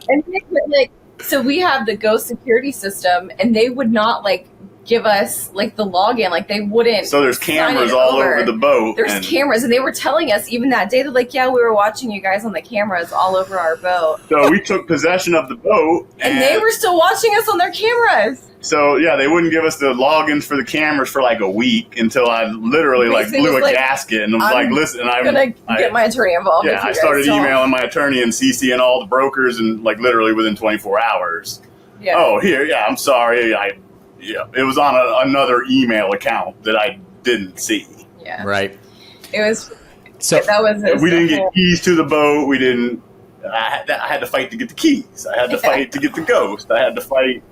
Speaker 2: And they would, like, so we have the Ghost security system, and they would not like give us like the login, like they wouldn't.
Speaker 3: So there's cameras all over the boat.
Speaker 2: There's cameras, and they were telling us even that day, they're like, yeah, we were watching you guys on the cameras all over our boat.
Speaker 3: So we took possession of the boat,
Speaker 2: and they were still watching us on their cameras.
Speaker 3: So yeah, they wouldn't give us the logins for the cameras for like a week until I literally blew a gasket and was like, listen, I'm
Speaker 2: gonna get my attorney involved.
Speaker 3: Yeah, I started emailing my attorney and CCing all the brokers, and like literally within 24 hours. Yeah. Oh, I'm sorry. It was on another email account that I didn't see.
Speaker 2: Yeah.
Speaker 1: Right.
Speaker 2: It was. So that was.
Speaker 3: We didn't get keys to the boat. We didn't. I had to fight to get the keys. I had to fight to get the ghost. I had to fight.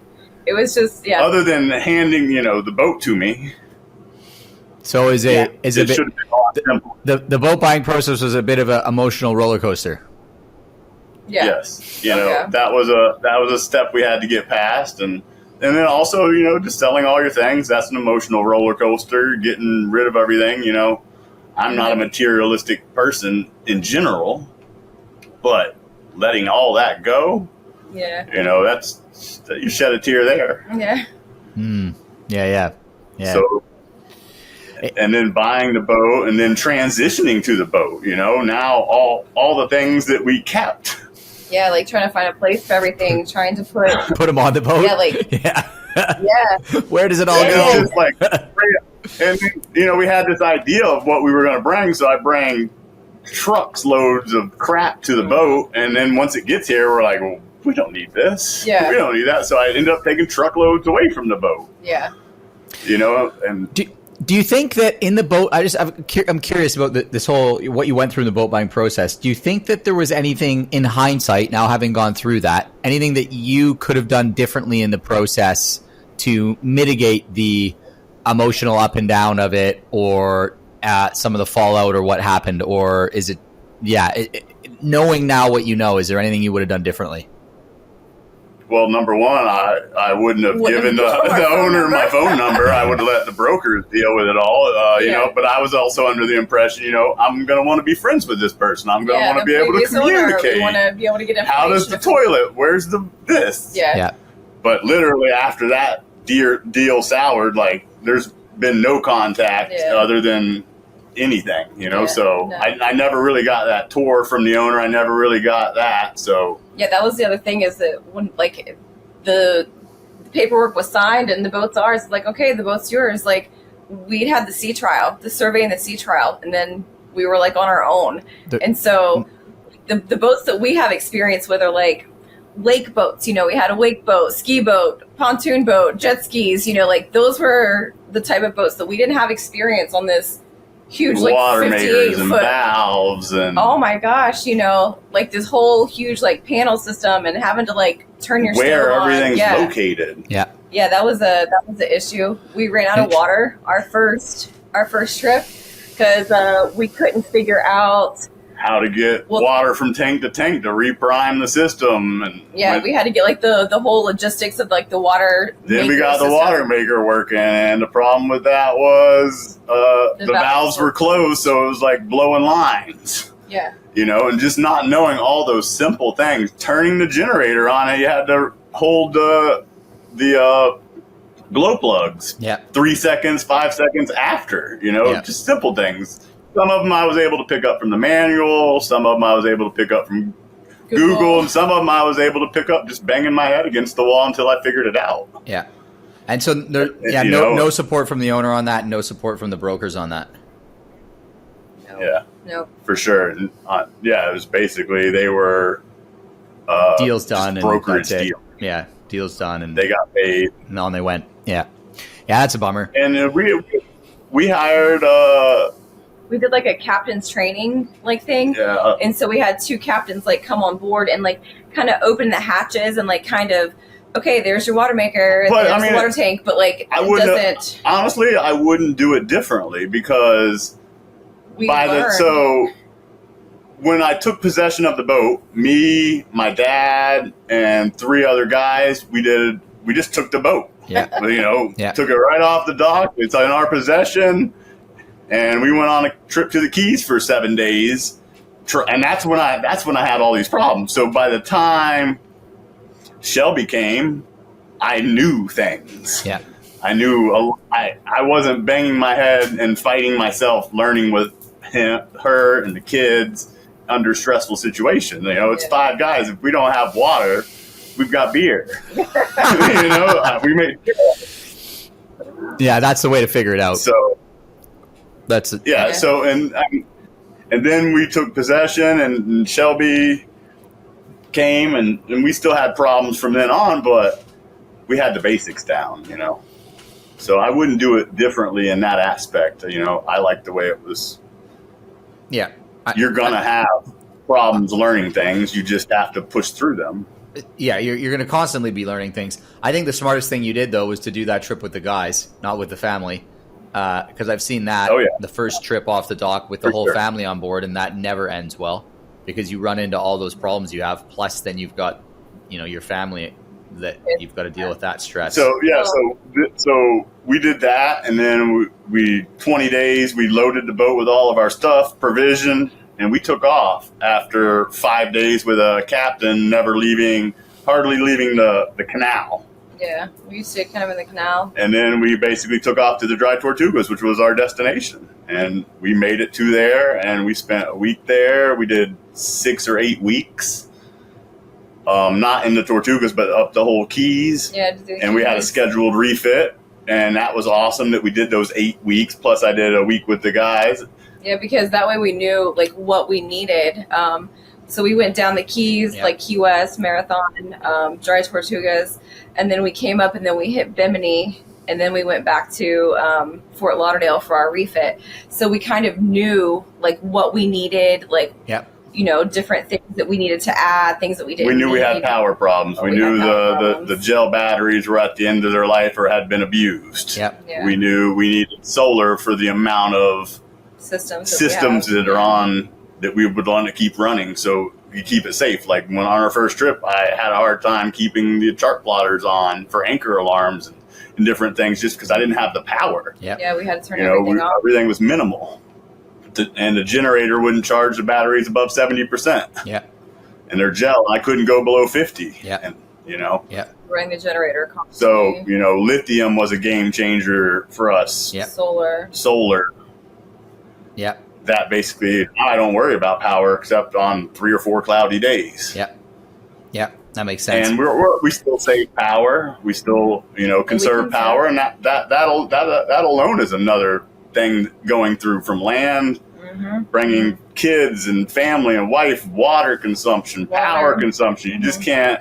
Speaker 2: It was just
Speaker 3: Other than handing the boat to me.
Speaker 1: So the boat buying process was a bit of an emotional roller coaster.
Speaker 2: Yeah.
Speaker 3: Yes, that was a step we had to get past, and then also just selling all your things. That's an emotional roller coaster. Getting rid of everything. I'm not a materialistic person in general, but letting all that go.
Speaker 2: Yeah.
Speaker 3: That's. You shed a tear there.
Speaker 2: Yeah.
Speaker 1: Yeah.
Speaker 3: So, and then buying the boat, and then transitioning to the boat. Now all the things that we kept.
Speaker 2: Yeah, like trying to find a place for everything, trying to put
Speaker 1: them on the boat.
Speaker 2: Yeah,
Speaker 1: yeah. Where does it all go?
Speaker 3: Just like, and we had this idea of what we were going to bring, so I bring trucks loads of crap to the boat, and then once it gets here, we're like, well, we don't need this.
Speaker 2: Yeah.
Speaker 3: We don't need that. So I ended up taking truckloads away from the boat.
Speaker 2: Yeah.
Speaker 3: And
Speaker 1: do you think that in the boat, I'm curious about this whole, what you went through in the boat buying process. Do you think that there was anything in hindsight, now having gone through that, anything that you could have done differently in the process to mitigate the emotional up and down of it, or some of the fallout, or what happened? Or is it, knowing now what you know, is there anything you would have done differently?
Speaker 3: Well, number one, I wouldn't have given the owner my phone number. I would have let the brokers deal with it all, But I was also under the impression, I'm going to want to be friends with this person. I'm going to want to be able to communicate.
Speaker 2: We want to be able to get information.
Speaker 3: How does the toilet? Where's this?
Speaker 2: Yeah.
Speaker 3: But literally after that deal soured, like there's been no contact other than anything, I never really got that tour from the owner. I never really got that. So
Speaker 2: that was the other thing, is that when like the paperwork was signed and the boat's ours, like, okay, the boat's yours. Like, we'd had the sea trial, the survey and the sea trial, and then we were like on our own. And so the boats that we have experience with are like lake boats. We had a wake boat, ski boat, pontoon boat, jet skis, like those were the type of boats that we didn't have experience on this huge, like
Speaker 3: water
Speaker 2: 58
Speaker 3: makers and
Speaker 2: foot.
Speaker 3: valves and
Speaker 2: Oh my gosh, like this whole huge like panel system and having to like turn your
Speaker 3: where
Speaker 2: stove on.
Speaker 3: everything's
Speaker 2: Yeah.
Speaker 3: located.
Speaker 1: Yeah.
Speaker 2: Yeah, that was the issue. We ran out of water our first trip because we couldn't figure out
Speaker 3: how to get water from tank to tank to reprime the system. And
Speaker 2: we had to get like the whole logistics of like the water.
Speaker 3: Then we got the water maker working, and the problem with that was the valves were closed, so it was like blowing lines.
Speaker 2: Yeah.
Speaker 3: And just not knowing all those simple things. Turning the generator on, you had to hold the glow plugs.
Speaker 1: Yeah.
Speaker 3: 3 seconds, 5 seconds after. Just simple things. Some of them I was able to pick up from the manual. Some of them I was able to pick up from Google. And some of them I was able to pick up just banging my head against the wall until I figured it out.
Speaker 1: Yeah. And so, no support from the owner on that. No support from the brokers on that.
Speaker 2: No.
Speaker 3: Yeah.
Speaker 2: No.
Speaker 3: For sure. It was basically they were
Speaker 1: deals done and
Speaker 3: brokerage
Speaker 1: that's it.
Speaker 3: deal.
Speaker 1: Yeah, deals done and
Speaker 3: they got paid.
Speaker 1: And on they went. Yeah, that's a bummer.
Speaker 3: And we hired.
Speaker 2: We did like a captain's training like thing.
Speaker 3: Yeah.
Speaker 2: And so we had 2 captains like come on board and like kind of open the hatches and like kind of, okay, there's your water maker, and there's the water tank, but like
Speaker 3: honestly, I wouldn't do it differently because so when I took possession of the boat, me, my dad, and 3 other guys, we just took the boat.
Speaker 1: Yeah.
Speaker 3: Took it right off the dock. It's in our possession. And we went on a trip to the Keys for 7 days. And that's when I had all these problems. So by the time Shelby came, I knew things.
Speaker 1: Yeah.
Speaker 3: I knew I wasn't banging my head and fighting myself, learning with her and the kids under stressful situations. It's 5 guys. If we don't have water, we've got beer. We made.
Speaker 1: Yeah, that's the way to figure it out.
Speaker 3: So
Speaker 1: that's
Speaker 3: yeah. So and then we took possession, and Shelby came, and we still had problems from then on, but we had the basics down. So I wouldn't do it differently in that aspect. I like the way it was.
Speaker 1: Yeah.
Speaker 3: You're going to have problems learning things. You just have to push through them.
Speaker 1: Yeah, you're going to constantly be learning things. I think the smartest thing you did, though, was to do that trip with the guys, not with the family. Because I've seen that, the first trip off the dock with the whole family on board, and that never ends well because you run into all those problems you have. Plus, then you've got, your family that you've got to deal with that stress.
Speaker 3: So so we did that, and then we 20 days we loaded the boat with all of our stuff, provision, and we took off after 5 days with a captain hardly leaving the canal.
Speaker 2: Yeah, we used to get kind of in the canal.
Speaker 3: And then we basically took off to the Dry Tortugas, which was our destination. And we made it to there, and we spent a week there. We did 6 or 8 weeks. Not in the Tortugas, but up the whole Keys.
Speaker 2: Yeah.
Speaker 3: And we had a scheduled refit, and that was awesome that we did those 8 weeks. Plus, I did a week with the guys.
Speaker 2: Yeah, because that way we knew like what we needed. So we went down the Keys, like Key West, Marathon, Dry Tortugas, and then we came up and then we hit Bimini, and then we went back to Fort Lauderdale for our refit. So we kind of knew like what we needed, like different things that we needed to add, things that we didn't.
Speaker 3: We knew we had power problems. We knew the gel batteries were at the end of their life or had been abused.
Speaker 1: Yep.
Speaker 2: Yeah.
Speaker 3: We knew we needed solar for the amount of systems that are on that we would want to keep running, so you keep it safe. Like when on our first trip, I had a hard time keeping the chart plotters on for anchor alarms and different things just because I didn't have the power.
Speaker 1: Yep.
Speaker 2: Yeah, we had to turn everything off.
Speaker 3: Everything was minimal. And the generator wouldn't charge the batteries above 70%.
Speaker 1: Yeah.
Speaker 3: And they're gel. I couldn't go below 50.
Speaker 1: Yeah.
Speaker 3: And,
Speaker 1: Yeah.
Speaker 2: Running the generator constantly.
Speaker 3: So, lithium was a game changer for us.
Speaker 1: Yeah.
Speaker 2: Solar.
Speaker 1: Yeah.
Speaker 3: That basically, I don't worry about power except on 3 or 4 cloudy days.
Speaker 1: Yeah. Yeah. That makes sense.
Speaker 3: And we still save power. We still, conserve power. And that alone is another thing going through from land, bringing kids and family and wife, water consumption, power consumption. You just can't,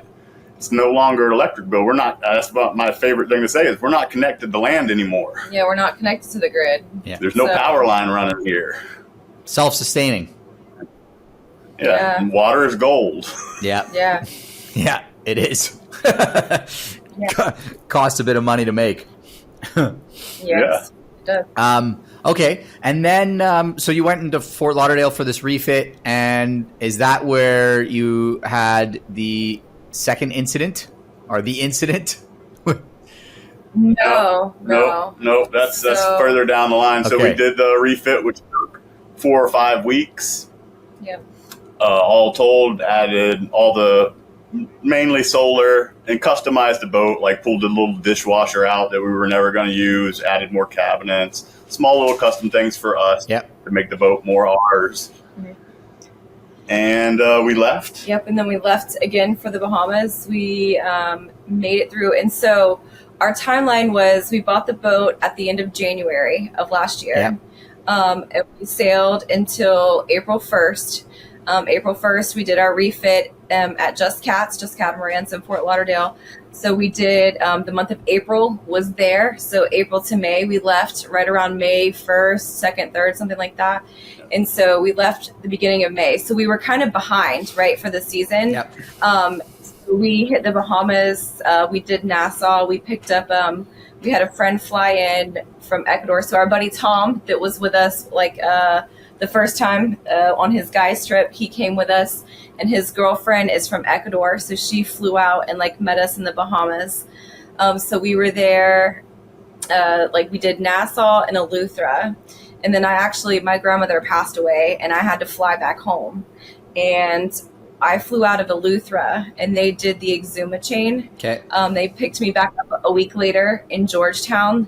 Speaker 3: it's no longer an electric bill. We're not. That's about my favorite thing to say is we're not connected to land anymore.
Speaker 2: Yeah, we're not connected to the grid.
Speaker 1: Yeah.
Speaker 3: There's no power line running here.
Speaker 1: Self-sustaining.
Speaker 3: Yeah. And water is gold.
Speaker 1: Yeah.
Speaker 2: Yeah.
Speaker 1: Yeah, it is. Costs a bit of money to make.
Speaker 2: Yes. It does.
Speaker 1: Okay, and then so you went into Fort Lauderdale for this refit, and is that where you had the second incident or the incident?
Speaker 2: No.
Speaker 3: That's further down the line. So
Speaker 1: Okay.
Speaker 3: we did the refit, which took 4 or 5 weeks.
Speaker 2: Yep.
Speaker 3: All told, added all the mainly solar and customized the boat, like pulled a little dishwasher out that we were never going to use, added more cabinets, small little custom things for us to make the boat more ours.
Speaker 2: Mm-hmm.
Speaker 3: And we left.
Speaker 2: Yep, and then we left again for the Bahamas. We made it through, and so our timeline was we bought the boat at the end of January of last year.
Speaker 1: Yep.
Speaker 2: And we sailed until April 1st. April 1st, we did our refit at Just Catamarans in Fort Lauderdale. So we did the month of April was there. So April to May, we left right around May 1st, 2nd, 3rd, something like that. And so we left the beginning of May. So we were kind of behind, right, for the season.
Speaker 1: Yep.
Speaker 2: We hit the Bahamas. We did Nassau. We picked up, we had a friend fly in from Ecuador. So our buddy Tom that was with us, the first time on his guys trip, he came with us, and his girlfriend is from Ecuador. So she flew out and met us in the Bahamas. So we were there, we did Nassau and Eleuthera. And then my grandmother passed away and I had to fly back home. And I flew out of Eleuthera and they did the Exuma chain.
Speaker 1: Okay.
Speaker 2: They picked me back up a week later in Georgetown.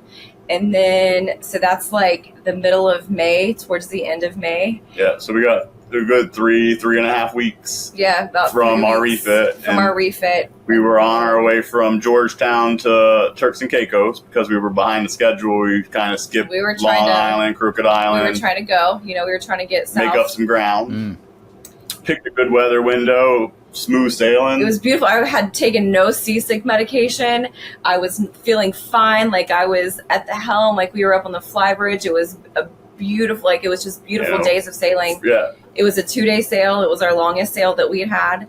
Speaker 2: And then, so that's the middle of May, towards the end of May.
Speaker 3: Yeah, so we got a good 3.5 weeks.
Speaker 2: Yeah, about
Speaker 3: from our refit.
Speaker 2: From our refit.
Speaker 3: We were on our way from Georgetown to Turks and Caicos because we were behind the schedule. We kind of skipped Long Island, Crooked Island.
Speaker 2: We were trying to go. We were trying to get south.
Speaker 3: Make up some ground. Picked a good weather window. Smooth sailing.
Speaker 2: It was beautiful. I had taken no seasick medication. I was feeling fine. I was at the helm. We were up on the flybridge. It was a beautiful, it was just beautiful days of sailing.
Speaker 3: Yeah.
Speaker 2: It was a 2-day sail. It was our longest sail that we had.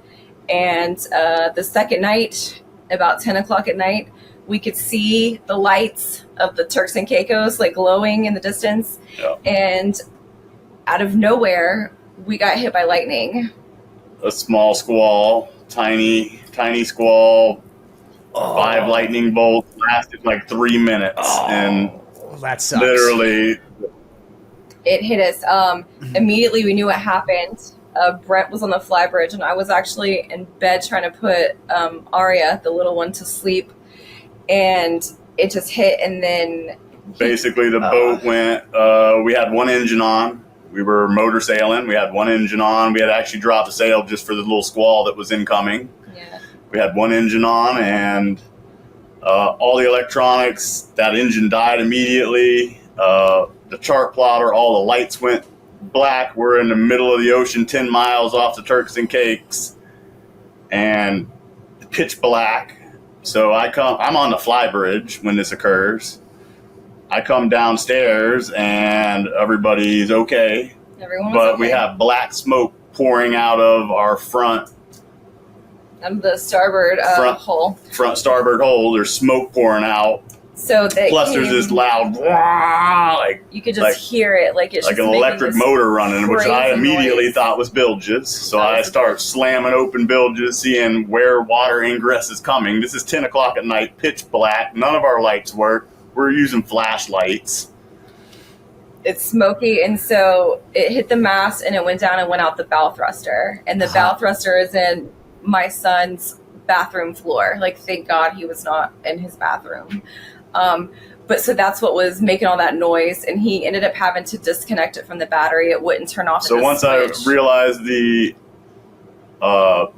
Speaker 2: And the second night, about 10 o'clock at night, we could see the lights of the Turks and Caicos glowing in the distance.
Speaker 3: Yeah.
Speaker 2: And out of nowhere, we got hit by lightning.
Speaker 3: A small squall, tiny squall, 5 lightning bolts, lasted 3 minutes. And
Speaker 1: that sucks.
Speaker 3: Literally,
Speaker 2: it hit us. Immediately we knew what happened. Brent was on the flybridge and I was actually in bed trying to put Aria, the little one, to sleep. And it just hit, and then
Speaker 3: basically the boat went, we had one engine on. We were motor sailing. We had one engine on. We had actually dropped the sail just for the little squall that was incoming.
Speaker 2: Yeah.
Speaker 3: We had one engine on, and all the electronics, that engine died immediately. The chart plotter, all the lights went black. We're in the middle of the ocean, 10 miles off the Turks and Caicos, and pitch black. So I'm on the flybridge when this occurs. I come downstairs and everybody's okay. But we have black smoke pouring out of our front.
Speaker 2: The starboard hole.
Speaker 3: Front starboard hole. There's smoke pouring out.
Speaker 2: So
Speaker 3: plus there's this loud,
Speaker 2: you could just hear it, it's
Speaker 3: like an electric motor running, which I immediately thought was bilges. So I start slamming open bilges, seeing where water ingress is coming. This is 10 o'clock at night, pitch black. None of our lights work. We're using flashlights.
Speaker 2: It's smoky, and so it hit the mast and it went down and went out the bow thruster. And the bow thruster is in my son's bathroom floor. Thank God he was not in his bathroom. But so that's what was making all that noise, and he ended up having to disconnect it from the battery. It wouldn't turn off.
Speaker 3: So once I realized the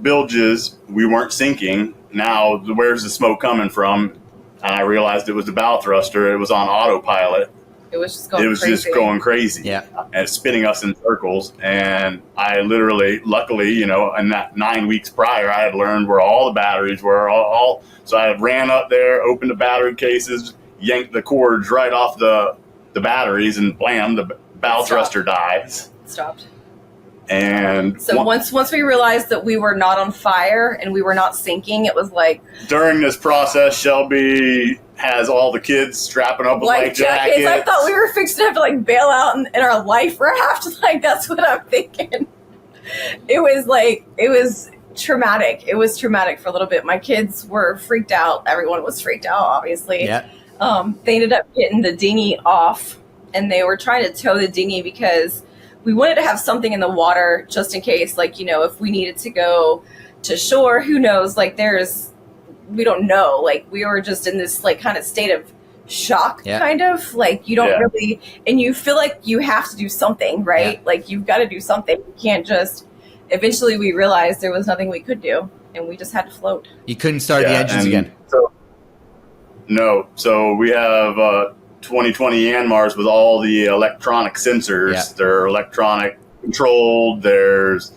Speaker 3: bilges, we weren't sinking. Now, where's the smoke coming from? And I realized it was the bow thruster. It was on autopilot.
Speaker 2: It was just going
Speaker 3: It was
Speaker 2: crazy.
Speaker 3: just going crazy.
Speaker 1: Yeah.
Speaker 3: And spinning us in circles. And I literally, luckily, you know, in that 9 weeks prior, I had learned where all the batteries were. All so I ran up there, opened the battery cases, yanked the cords right off the batteries, and blam, the bow thruster dies.
Speaker 2: Stopped.
Speaker 3: And
Speaker 2: so once we realized that we were not on fire and we were not sinking, it was like,
Speaker 3: during this process, Shelby has all the kids strapping up with life jackets.
Speaker 2: I thought we were fixing to have to like bail out in our life raft. Like, that's what I'm thinking. It was traumatic. It was traumatic for a little bit. My kids were freaked out. Everyone was freaked out, obviously.
Speaker 1: Yeah.
Speaker 2: They ended up getting the dinghy off, and they were trying to tow the dinghy because we wanted to have something in the water just in case, like, you know, if we needed to go to shore, who knows? Like, we don't know. Like, we were just in this like kind of state of shock, kind of like you don't really, and you feel like you have to do something, right? Like, you've got to do something. You can't just. Eventually, we realized there was nothing we could do, and we just had to float.
Speaker 1: You couldn't start the engines again.
Speaker 3: So we have 2020 Yanmars with all the electronic sensors.
Speaker 1: Yeah.
Speaker 3: They're electronic controlled. There's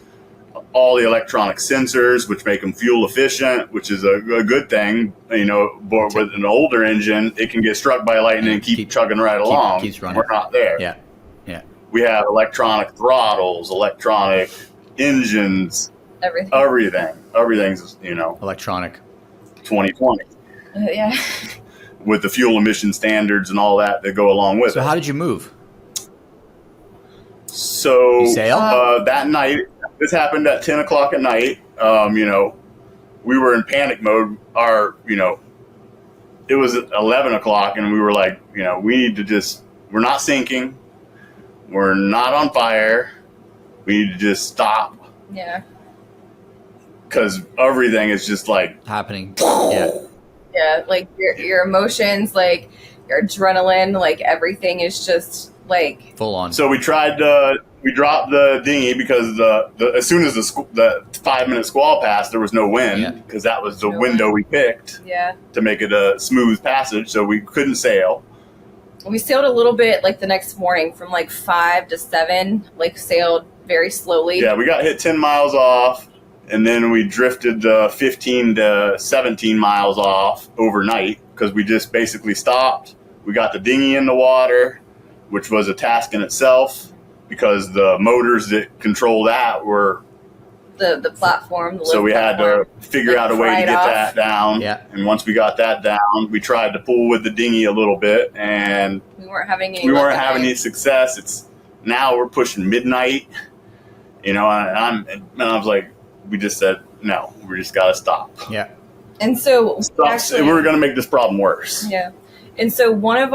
Speaker 3: all the electronic sensors, which make them fuel efficient, which is a good thing. You know, but with an older engine, it can get struck by lightning and keep chugging right along.
Speaker 1: Keeps running.
Speaker 3: We're not there.
Speaker 1: Yeah.
Speaker 3: We have electronic throttles, electronic engines, everything's, you know,
Speaker 1: electronic.
Speaker 3: 2020 with the fuel emission standards and all that go along with it.
Speaker 1: So how did you move?
Speaker 3: So
Speaker 1: you sail?
Speaker 3: That night, this happened at 10 o'clock at night. You know, we were in panic mode. It was 11 o'clock, and we were like, you know, we need to we're not sinking, we're not on fire, we need to just stop.
Speaker 2: Yeah.
Speaker 3: Because everything is just like
Speaker 1: happening. Yeah,
Speaker 2: like your emotions, like your adrenaline, like everything is just like
Speaker 1: full on.
Speaker 3: So we dropped the dinghy because as soon as the 5-minute squall passed, there was no wind because that was the window we picked to make it a smooth passage. So we couldn't sail.
Speaker 2: We sailed a little bit like the next morning from like 5 to 7, like sailed very slowly.
Speaker 3: Yeah, we got hit 10 miles off, and then we drifted 15 to 17 miles off overnight because we just basically stopped. We got the dinghy in the water, which was a task in itself because the motors that control that were
Speaker 2: the platform.
Speaker 3: So we had to figure out a way to get that down.
Speaker 1: Yeah.
Speaker 3: And once we got that down, we tried to pull with the dinghy a little bit, and
Speaker 2: we weren't having any
Speaker 3: success. Now we're pushing midnight, you know, and I was like, we just said, no, we just got to stop.
Speaker 2: Yeah. And so
Speaker 3: we were going to make this problem worse.
Speaker 2: Yeah. And so one of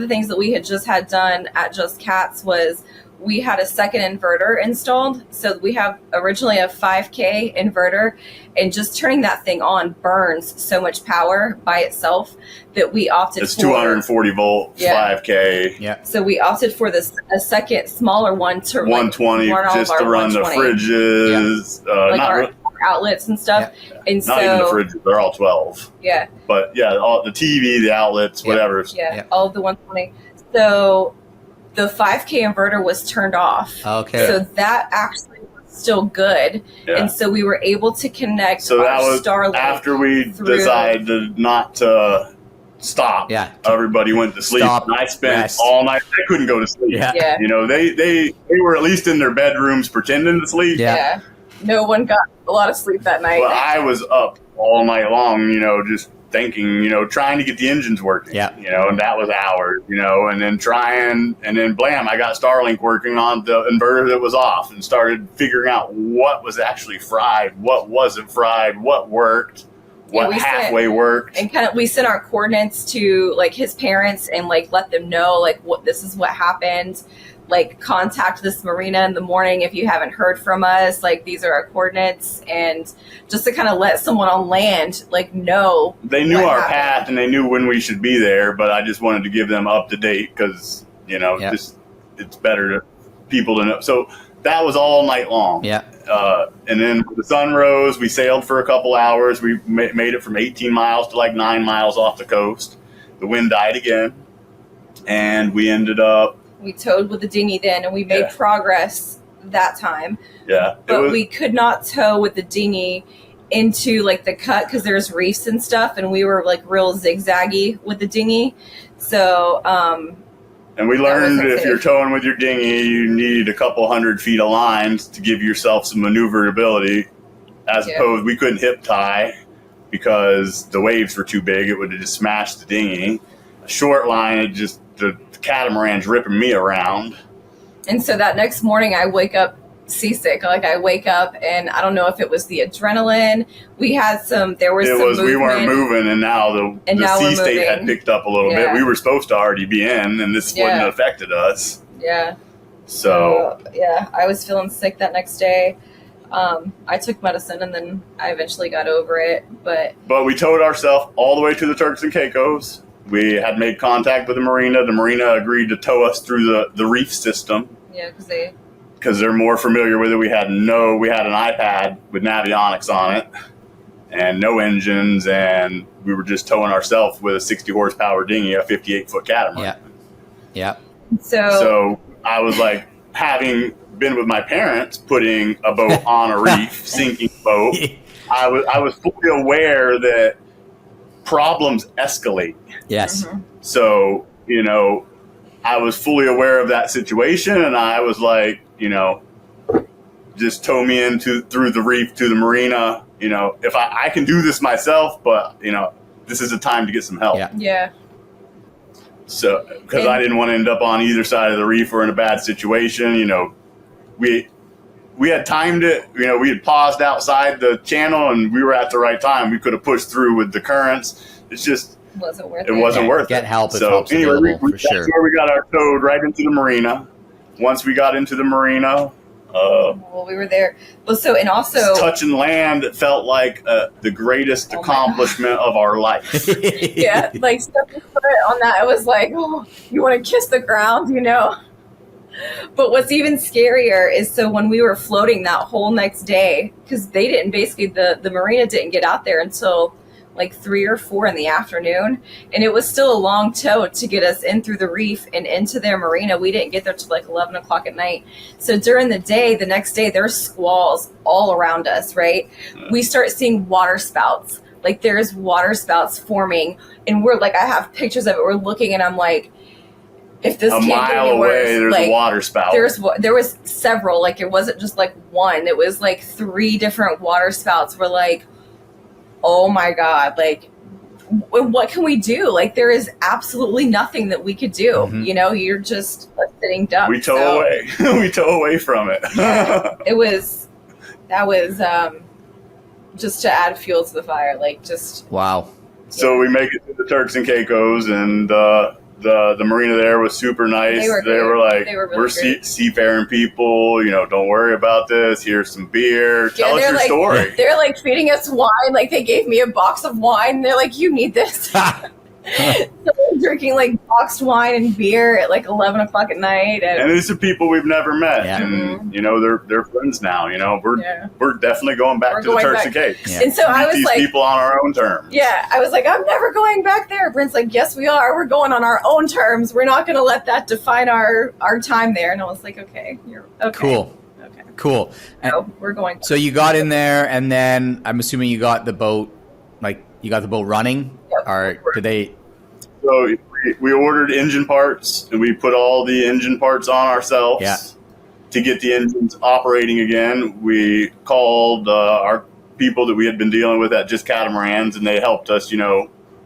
Speaker 2: the things that we had just had done at Just Cats was we had a second inverter installed. So we have originally a 5K inverter, and just turning that thing on burns so much power by itself that we opted
Speaker 3: for 240 volt 5K.
Speaker 1: Yeah.
Speaker 2: So we opted for a second smaller one to
Speaker 3: 120 just to run the fridges,
Speaker 2: our outlets and stuff.
Speaker 3: Yeah.
Speaker 2: And
Speaker 3: not even the fridges, they're all 12.
Speaker 2: Yeah.
Speaker 3: But all the TV, the outlets, whatever.
Speaker 2: Yeah. All of the 120. So the 5K inverter was turned off.
Speaker 1: Okay.
Speaker 2: So that actually was still good. Yeah. And so we were able to connect
Speaker 3: so that was Starlink after we decided not to stop.
Speaker 1: Yeah.
Speaker 3: Everybody went to sleep. And I spent all night. I couldn't go to sleep.
Speaker 1: Yeah.
Speaker 3: You know, they were at least in their bedrooms pretending to sleep.
Speaker 2: Yeah. No one got a lot of sleep that night.
Speaker 3: Well, I was up all night long, you know, just thinking, you know, trying to get the engines working.
Speaker 1: Yeah.
Speaker 3: You know, and that was hours, you know, and then blam, I got Starlink working on the inverter that was off and started figuring out what was actually fried, what wasn't fried, what worked, what halfway worked.
Speaker 2: And we sent our coordinates to like his parents and like let them know like this is what happened. Like, contact this marina in the morning if you haven't heard from us. Like, these are our coordinates, and just to kind of let someone on land like know.
Speaker 3: They knew our path and they knew when we should be there, but I just wanted to give them up to date because it's better to people to know. So that was all night long.
Speaker 1: Yeah.
Speaker 3: And then when the sun rose, we sailed for a couple hours. We made it from 18 miles to like 9 miles off the coast. The wind died again. and we ended up.
Speaker 2: We towed with the dinghy then, and we made progress that time.
Speaker 3: Yeah.
Speaker 2: But we could not tow with the dinghy into like the cut because there's reefs and stuff, and we were like real zigzaggy with the dinghy. So,
Speaker 3: and we learned if you're towing with your dinghy, you need a couple 100 feet of lines to give yourself some maneuverability. As opposed, we couldn't hip tie because the waves were too big. It would have just smashed the dinghy. A short line, the catamaran's ripping me around.
Speaker 2: And so that next morning I wake up seasick. Like I wake up and I don't know if it was the adrenaline. We weren't moving,
Speaker 3: and now the sea state had picked up a little bit. We were supposed to already be in, and this wouldn't have affected us.
Speaker 2: Yeah.
Speaker 3: So
Speaker 2: I was feeling sick that next day. I took medicine and then I eventually got over it. But
Speaker 3: we towed ourselves all the way to the Turks and Caicos. We had made contact with the marina. The marina agreed to tow us through the reef system.
Speaker 2: Yeah, because
Speaker 3: they're more familiar with it. We had an iPad with Navionics on it and no engines, and we were just towing ourselves with a 60 horsepower dinghy, a 58-foot catamaran.
Speaker 1: Yeah.
Speaker 3: So I was like, having been with my parents, putting a boat on a reef, sinking boat, I was fully aware that problems escalate.
Speaker 1: Yes.
Speaker 2: Mm-hmm.
Speaker 3: So, I was fully aware of that situation, and I was like, just tow me through the reef to the marina. If I can do this myself, but this is a time to get some help.
Speaker 2: Yeah.
Speaker 3: So, because I didn't want to end up on either side of the reef or in a bad situation. We had timed it. We had paused outside the channel, and we were at the right time. We could have pushed through with the currents. It's just
Speaker 2: wasn't worth
Speaker 3: it. Wasn't worth it.
Speaker 1: Get help if
Speaker 3: so
Speaker 1: help's
Speaker 3: anyway,
Speaker 1: available, for
Speaker 3: that's
Speaker 1: sure.
Speaker 3: where we got our towed right into the marina. Once we got into the marina,
Speaker 2: we were there. Well, so and also
Speaker 3: touching land, it felt like the greatest accomplishment of our life.
Speaker 2: Yeah, like stepping foot on that, it was like, oh, you want to kiss the ground, But what's even scarier is so when we were floating that whole next day, because they didn't the marina didn't get out there until like 3 or 4 in the afternoon, and it was still a long tow to get us in through the reef and into their marina. We didn't get there till like 11 o'clock at night. So during the next day, there's squalls all around us, right? We start seeing water spouts. Like there's water spouts forming, and we're like, I have pictures of it. We're looking, and I'm like, if this
Speaker 3: a
Speaker 2: can't
Speaker 3: mile
Speaker 2: get any
Speaker 3: away,
Speaker 2: worse,
Speaker 3: there's
Speaker 2: like,
Speaker 3: a water spout.
Speaker 2: There was several. Like it wasn't just like one. It was like 3 different water spouts. We're like, oh my God, like, what can we do? Like, there is absolutely nothing that we could do.
Speaker 1: Mm-hmm.
Speaker 2: You're just a sitting duck.
Speaker 3: We tow away. We tow away from it.
Speaker 2: That was just to add fuel to the fire. Like, just.
Speaker 1: Wow.
Speaker 3: So we make it to the Turks and Caicos, and the marina there was super nice. They were like, we're seafaring people, don't worry about this. Here's some beer. Tell us your story.
Speaker 2: They're like feeding us wine. Like they gave me a box of wine. They're like, you need this. So we're drinking like boxed wine and beer at like 11 o'clock at night.
Speaker 3: And these are people we've never met.
Speaker 1: Yeah.
Speaker 3: And, they're friends now. We're definitely going back to the Turks and Caicos.
Speaker 2: Yeah. And so I was
Speaker 3: these
Speaker 2: like,
Speaker 3: people on our own terms.
Speaker 2: Yeah. I was like, I'm never going back there. Brent's like, yes, we are. We're going on our own terms. We're not going to let that define our time there. And I was like, okay, you're okay.
Speaker 1: Cool.
Speaker 2: Okay.
Speaker 1: Cool. And
Speaker 2: so we're going.
Speaker 1: So you got in there, and then I'm assuming you got the boat, running?
Speaker 2: Yep.
Speaker 1: Or did they?
Speaker 3: So we ordered engine parts, and we put all the engine parts on ourselves to get the engines operating again. We called our people that we had been dealing with at Just Catamarans, and they helped us,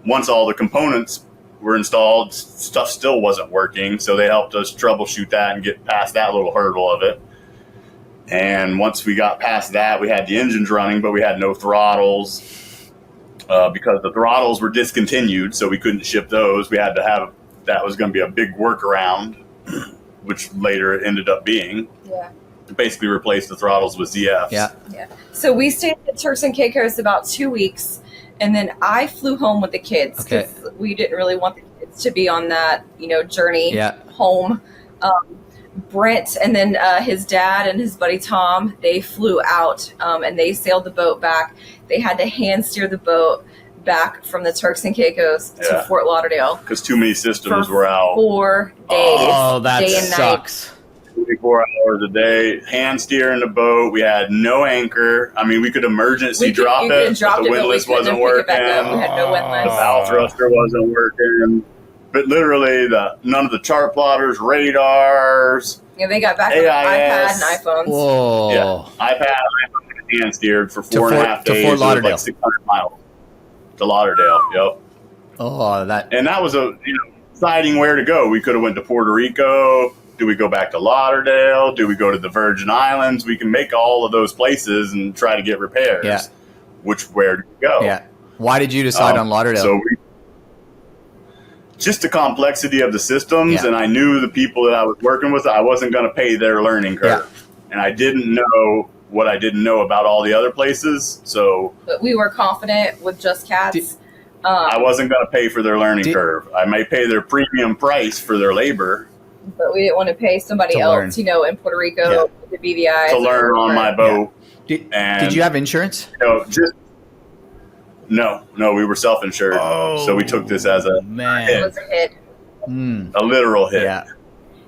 Speaker 3: once all the components were installed, stuff still wasn't working. So they helped us troubleshoot that and get past that little hurdle of it. And once we got past that, we had the engines running, but we had no throttles. Because the throttles were discontinued, so we couldn't ship those. We had to have, that was going to be a big workaround, which later it ended up being.
Speaker 2: Yeah.
Speaker 3: Basically replaced the throttles with ZFs.
Speaker 2: Yeah. So we stayed at Turks and Caicos about 2 weeks, and then I flew home with the kids because we didn't really want the kids to be on that, journey home. Brent and then his dad and his buddy Tom, they flew out and they sailed the boat back. They had to hand steer the boat back from the Turks and Caicos to Fort Lauderdale.
Speaker 3: Because too many systems were out.
Speaker 2: 4 days.
Speaker 1: Oh, that
Speaker 2: day and
Speaker 1: sucks.
Speaker 2: night.
Speaker 3: 24 hours a day, hand steering the boat. We had no anchor. I mean, we could emergency drop it, but the windlass wasn't working.
Speaker 2: We had no windlass.
Speaker 3: The bow thruster wasn't working. But literally, none of the chart plotters, radars.
Speaker 2: Yeah, they got back
Speaker 3: AIS,
Speaker 2: with iPad and iPhones.
Speaker 1: Whoa.
Speaker 3: Yeah, iPad, hand steered for 4.5 days.
Speaker 1: To Fort Lauderdale.
Speaker 3: Like 600 miles to Lauderdale. Yep.
Speaker 1: Oh, that.
Speaker 3: And that was deciding where to go. We could have went to Puerto Rico. Do we go back to Lauderdale? Do we go to the Virgin Islands? We can make all of those places and try to get repairs.
Speaker 1: Yeah.
Speaker 3: Where do we go?
Speaker 1: Yeah. Why did you decide on Lauderdale?
Speaker 3: So just the complexity of the systems, and I knew the people that I was working with, I wasn't going to pay their learning curve. Yeah. And I didn't know what I didn't know about all the other places. So,
Speaker 2: but we were confident with Just Cats.
Speaker 3: I wasn't going to pay for their learning curve. I may pay their premium price for their labor.
Speaker 2: But we didn't want to pay somebody else, in Puerto Rico, the BVI.
Speaker 3: To learn on my boat.
Speaker 1: Yeah. Did you have insurance?
Speaker 3: No, we were self-insured.
Speaker 1: Oh,
Speaker 3: so we took this as a
Speaker 1: man.
Speaker 2: It was a hit.
Speaker 3: A literal hit.
Speaker 1: Yeah.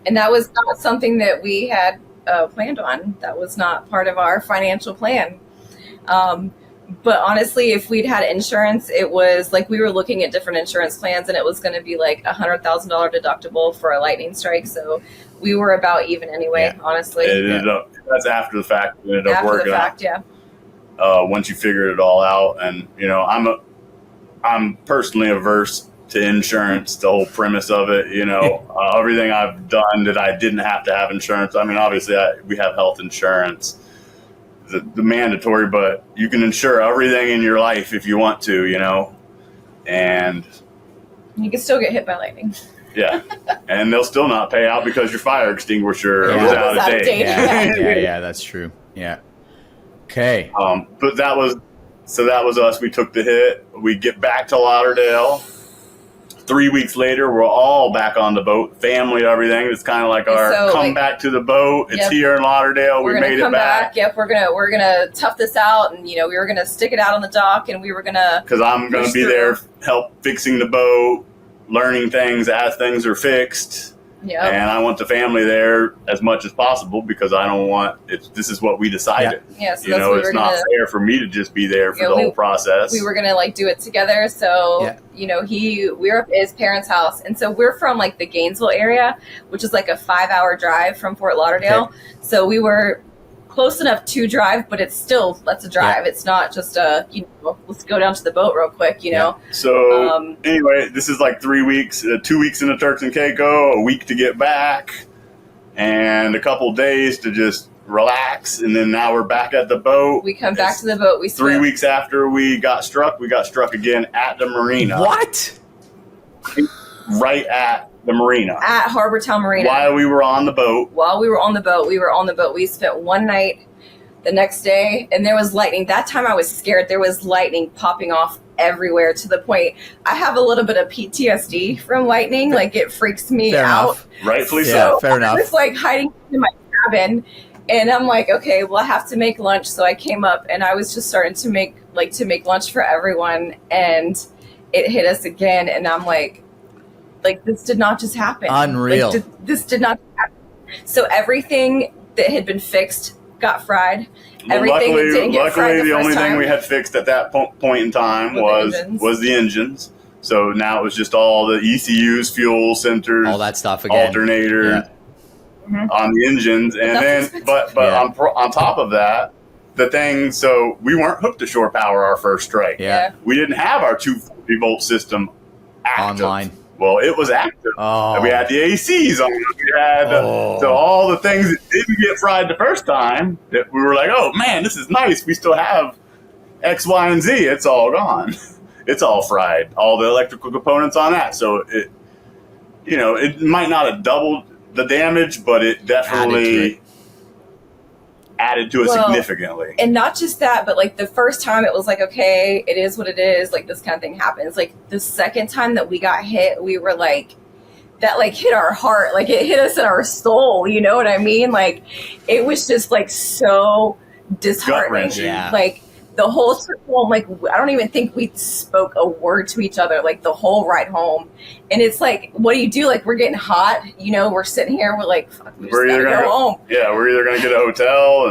Speaker 2: And that was not something that we had planned on. That was not part of our financial plan. But honestly, if we'd had insurance, it was like we were looking at different insurance plans, and it was going to be like $100,000 deductible for a lightning strike. So we were about even anyway, honestly.
Speaker 3: It ended up, that's after the fact. It ended up working out.
Speaker 2: Yeah.
Speaker 3: Once you figured it all out, and I'm personally averse to insurance. The whole premise of it, everything I've done that I didn't have to have insurance. I mean, obviously we have health insurance. The mandatory, but you can insure everything in your life if you want to, and
Speaker 2: you can still get hit by lightning.
Speaker 3: Yeah, and they'll still not pay out because your fire extinguisher was out of date.
Speaker 1: Yeah, that's true. Yeah. Okay.
Speaker 3: But that was us. We took the hit. We get back to Lauderdale. 3 weeks later, we're all back on the boat, family, everything. It's kind of like our back to the boat. It's here in Lauderdale. We made it back.
Speaker 2: Yep, we're gonna tough this out, and we were gonna stick it out on the dock, and we were gonna
Speaker 3: because I'm gonna be there, help fixing the boat, learning things as things are fixed.
Speaker 2: Yeah,
Speaker 3: and I want the family there as much as possible because I don't want it. This is what we decided.
Speaker 2: Yeah, so
Speaker 3: it's not fair for me to just be there for the whole process.
Speaker 2: We were gonna do it together. So we were at his parents' house, and so we're from the Gainesville area, which is a 5-hour drive from Fort Lauderdale. Okay. So we were close enough to drive, but that's a drive. Yeah. It's not just let's go down to the boat real quick,
Speaker 3: So anyway, this is 3 weeks, 2 weeks in the Turks and Caicos, a week to get back, and a couple days to just relax, and then now we're back at the boat.
Speaker 2: We come back to the boat. We
Speaker 3: 3 weeks after we got struck again at the marina.
Speaker 1: What?
Speaker 3: Right at the marina.
Speaker 2: At Harbortown Marina.
Speaker 3: While we were on the boat.
Speaker 2: We spent one night the next day, and there was lightning. That time I was scared. There was lightning popping off everywhere to the point I have a little bit of PTSD from lightning. It freaks me out.
Speaker 1: Enough.
Speaker 3: Rightfully
Speaker 1: so. Fair enough.
Speaker 2: I was hiding in my cabin, and I'm okay, well, I have to make lunch. So I came up, and I was just starting to make lunch for everyone, and it hit us again, and I'm this did not just happen.
Speaker 1: Unreal.
Speaker 2: This did not happen. So everything that had been fixed got fried. Everything that didn't get fried
Speaker 3: the only thing we had fixed at that point in time was the engines. So now it was just all the ECUs, fuel centers,
Speaker 1: all that stuff again,
Speaker 3: alternators on the engines, and then on top of that, the thing. So we weren't hooked to shore power our first strike.
Speaker 1: Yeah,
Speaker 3: we didn't have our 240-volt system active.
Speaker 1: Online.
Speaker 3: Well, it was active.
Speaker 1: Oh.
Speaker 3: We had the ACs on. We had so all the things that didn't get fried the first time that we were oh man, this is nice. We still have X, Y, and Z. It's all gone. It's all fried. All the electrical components on that. So it might not have doubled the damage, but it definitely added to it significantly.
Speaker 2: And not just that, but the first time it was okay, it is what it is, this kind of thing happens. The second time that we got hit, we were that hit our heart, it hit us in our soul, you know what I mean? It was just so disheartening.
Speaker 1: Yeah.
Speaker 2: the whole trip home, like, I don't even think we spoke a word to each other, like, the whole ride home. And it's like, what do you do? Like, we're getting hot, you know, we're sitting here, we're like, fuck, we just gotta go home.
Speaker 3: Yeah, we're either going to get a hotel.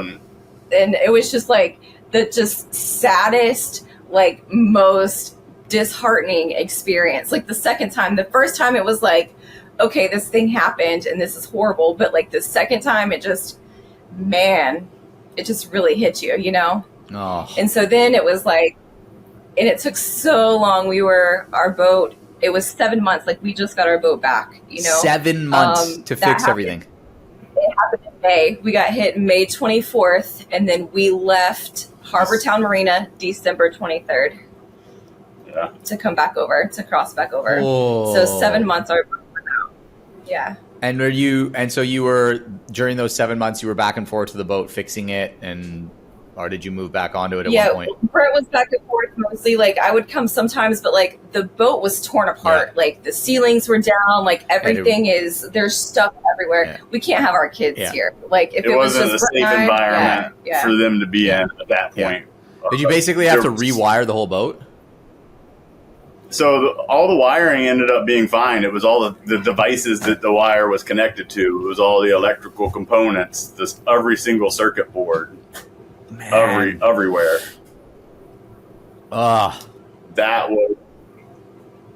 Speaker 2: And it was just like the just saddest, like, most disheartening experience. Like, the second time, the first time it was like, okay, this thing happened and this is horrible. But like the second time, it just really hit you, you know?
Speaker 1: Oh.
Speaker 2: And so then it was like, and it took so long. Our boat, it was 7 months. Like, we just got our boat back, you know?
Speaker 1: 7 months to fix everything.
Speaker 2: It happened in May. We got hit May 24th, and then we left Harbortown Marina December 23rd.
Speaker 3: Yeah.
Speaker 2: To come back over, to cross back over.
Speaker 1: Oh.
Speaker 2: So 7 months our boat went out. Yeah.
Speaker 1: And so you were, during those 7 months, you were back and forth to the boat fixing it, or did you move back onto it at one point?
Speaker 2: Brent was back and forth mostly. Like, I would come sometimes, but like the boat was torn apart. Yeah. Like, the ceilings were down. Like, everything there's stuff everywhere. Yeah. We can't have our kids here. Like, if it wasn't
Speaker 3: a safe environment for them to be in at that point.
Speaker 1: Yeah. Did you basically have to rewire the whole boat?
Speaker 3: So all the wiring ended up being fine. It was all the devices that the wire was connected to. It was all the electrical components, every single circuit board. Everywhere. That was,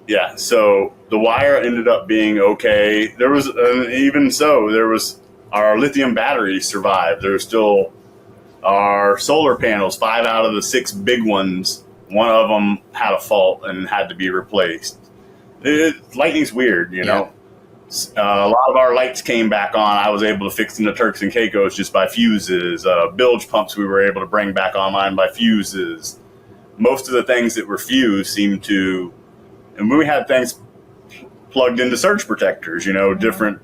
Speaker 3: yeah. So the wire ended up being okay. There was, our lithium batteries survived. There was still our solar panels, 5 out of the 6 big ones. One of them had a fault and had to be replaced. Lightning's weird, you know. A lot of our lights came back on. I was able to fix them to Turks and Caicos just by fuses. Bilge pumps we were able to bring back online by fuses. Most of the things that were fused seemed to... And we had things plugged into surge protectors, you know, different,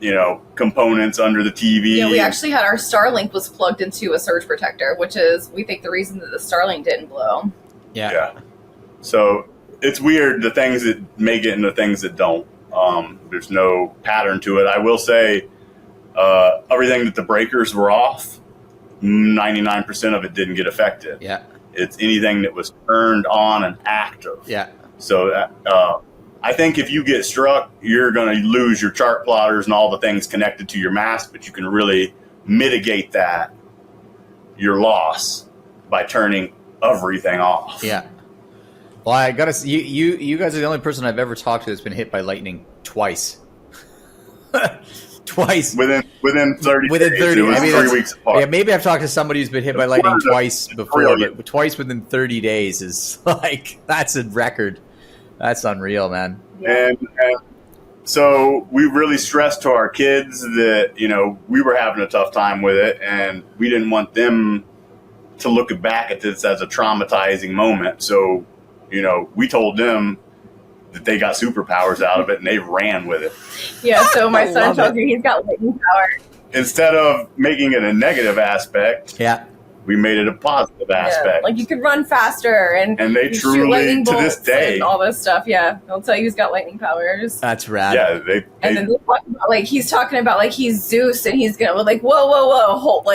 Speaker 3: you know, components under the TV.
Speaker 2: Yeah, we actually had our Starlink was plugged into a surge protector, which is, we think, the reason that the Starlink didn't blow.
Speaker 1: Yeah.
Speaker 3: So it's weird, the things that make it and the things that don't. There's no pattern to it. I will say everything that the breakers were off, 99% of it didn't get affected.
Speaker 1: Yeah.
Speaker 3: It's anything that was turned on and active.
Speaker 1: Yeah.
Speaker 3: So I think if you get struck, you're going to lose your chart plotters and all the things connected to your mast, but you can really mitigate your loss by turning everything off.
Speaker 1: Yeah. Well, I gotta say, you guys are the only person I've ever talked to that's been hit by lightning twice. Twice.
Speaker 3: Within 30
Speaker 1: within
Speaker 3: days.
Speaker 1: 30.
Speaker 3: It was 3 weeks apart.
Speaker 1: Yeah, maybe I've talked to somebody who's been hit by lightning twice before, but twice within 30 days is like, that's a record. That's unreal, man.
Speaker 3: And so we really stressed to our kids that, you know, we were having a tough time with it, and we didn't want them to look back at this as a traumatizing moment. So, you know, we told them that they got superpowers out of it, and they ran with it.
Speaker 2: Yeah, so my son tells me he's got lightning power.
Speaker 3: Instead of making it a negative aspect, we made it a positive aspect.
Speaker 2: Like, you could run faster, and
Speaker 3: they truly, to this day,
Speaker 2: and all this stuff. Yeah, they'll tell you he's got lightning powers.
Speaker 1: That's rad.
Speaker 3: Yeah,
Speaker 2: and then like he's talking about like he's Zeus, and he's gonna like whoa, hold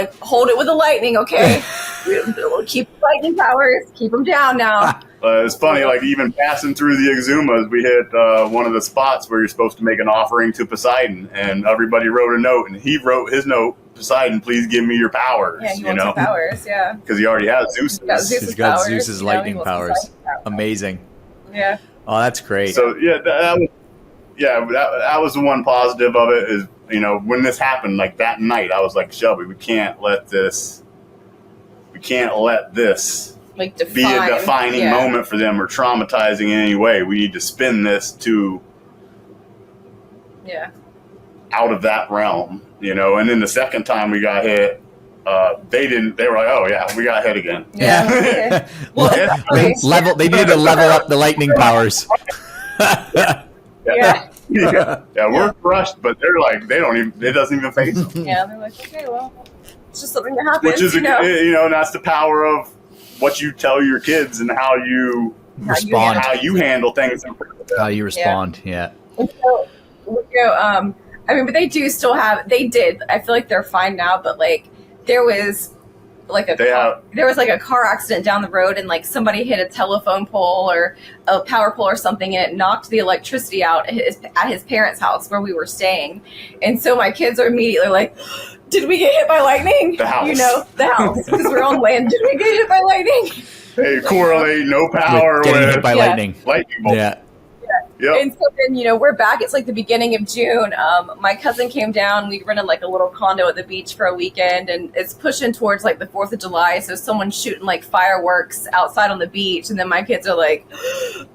Speaker 2: it with the lightning, okay? We'll keep lightning powers, keep them down now.
Speaker 3: It's funny, like even passing through the Exumas, we hit one of the spots where you're supposed to make an offering to Poseidon, and everybody wrote a note, and he wrote his note, Poseidon, please give me your powers.
Speaker 2: Yeah, he wants your powers, yeah.
Speaker 3: Because he already has Zeus.
Speaker 1: He's got Zeus's lightning powers. Amazing.
Speaker 2: Yeah.
Speaker 1: Oh, that's great.
Speaker 3: So, that was the one positive of it is, you know, when this happened, like that night, I was like, Shelby, we can't let this
Speaker 2: like
Speaker 3: be a defining moment for them or traumatizing in any way. We need to spin this to out of that realm, you know. And then the second time we got hit, they were like, oh yeah, we got hit again.
Speaker 1: Yeah. They needed to level up the lightning powers.
Speaker 3: We're crushed, but they're like, it doesn't even faze them.
Speaker 2: Yeah, they're like, okay, well, it's just something that happens.
Speaker 3: Which is, you know, that's the power of what you tell your kids and how you
Speaker 1: respond,
Speaker 3: how you handle things,
Speaker 1: how you respond. Yeah.
Speaker 2: So, I mean, but they do still have. They did. I feel like they're fine now, but like there was there was like a car accident down the road, and like somebody hit a telephone pole or a power pole or something, and it knocked the electricity out at his parents' house where we were staying. And so my kids are immediately like, did we get hit by lightning?
Speaker 3: The house.
Speaker 2: You know, the house, because we're on land. Did we get hit by lightning?
Speaker 3: They correlate no power
Speaker 1: with getting hit by lightning.
Speaker 3: Lightning bolt.
Speaker 1: Yeah.
Speaker 3: Yep.
Speaker 2: And so then, you know, we're back. It's like the beginning of June. My cousin came down. We rented like a little condo at the beach for a weekend, and it's pushing towards like the 4th of July. So someone's shooting like fireworks outside on the beach. And then my kids are like,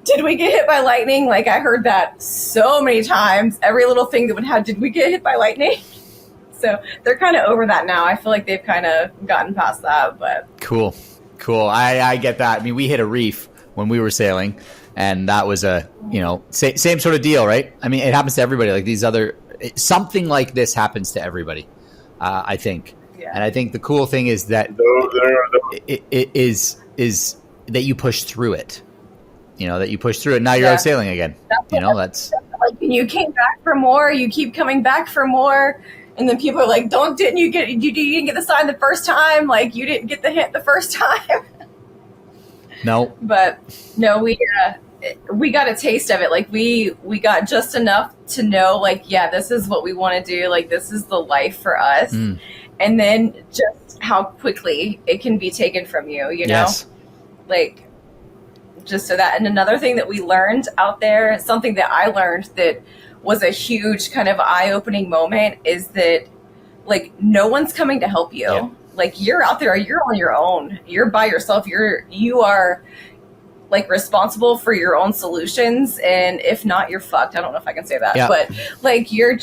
Speaker 2: did we get hit by lightning? Like, I heard that so many times. Every little thing that would have, did we get hit by lightning? So they're kind of over that now. I feel like they've kind of gotten past that, but.
Speaker 1: Cool. I get that. I mean, we hit a reef when we were sailing. And that was a, you know, same sort of deal, right? I mean, it happens to everybody. Like something like this happens to everybody, I think. Yeah. And I think the cool thing is that it is that you push through it. You know, that you push through it. Now you're out sailing again. That's
Speaker 2: like you came back for more. You keep coming back for more. And then people are like, didn't you didn't get the sign the first time? Like, you didn't get the hint the first time.
Speaker 1: No.
Speaker 2: But no, we got a taste of it. Like we got just enough to know, like, yeah, this is what we want to do. Like, this is the life for us. And then just how quickly it can be taken from you, you know?
Speaker 1: Yes.
Speaker 2: Like, just so that. And another thing that we learned out there, something that I learned that was a huge kind of eye-opening moment, is that, like, no one's coming to help you. Yeah. Like, you're out there, you're on your own. You're by yourself. You are like responsible for your own solutions. And if not, you're fucked. I don't know if I can say that, but like, you're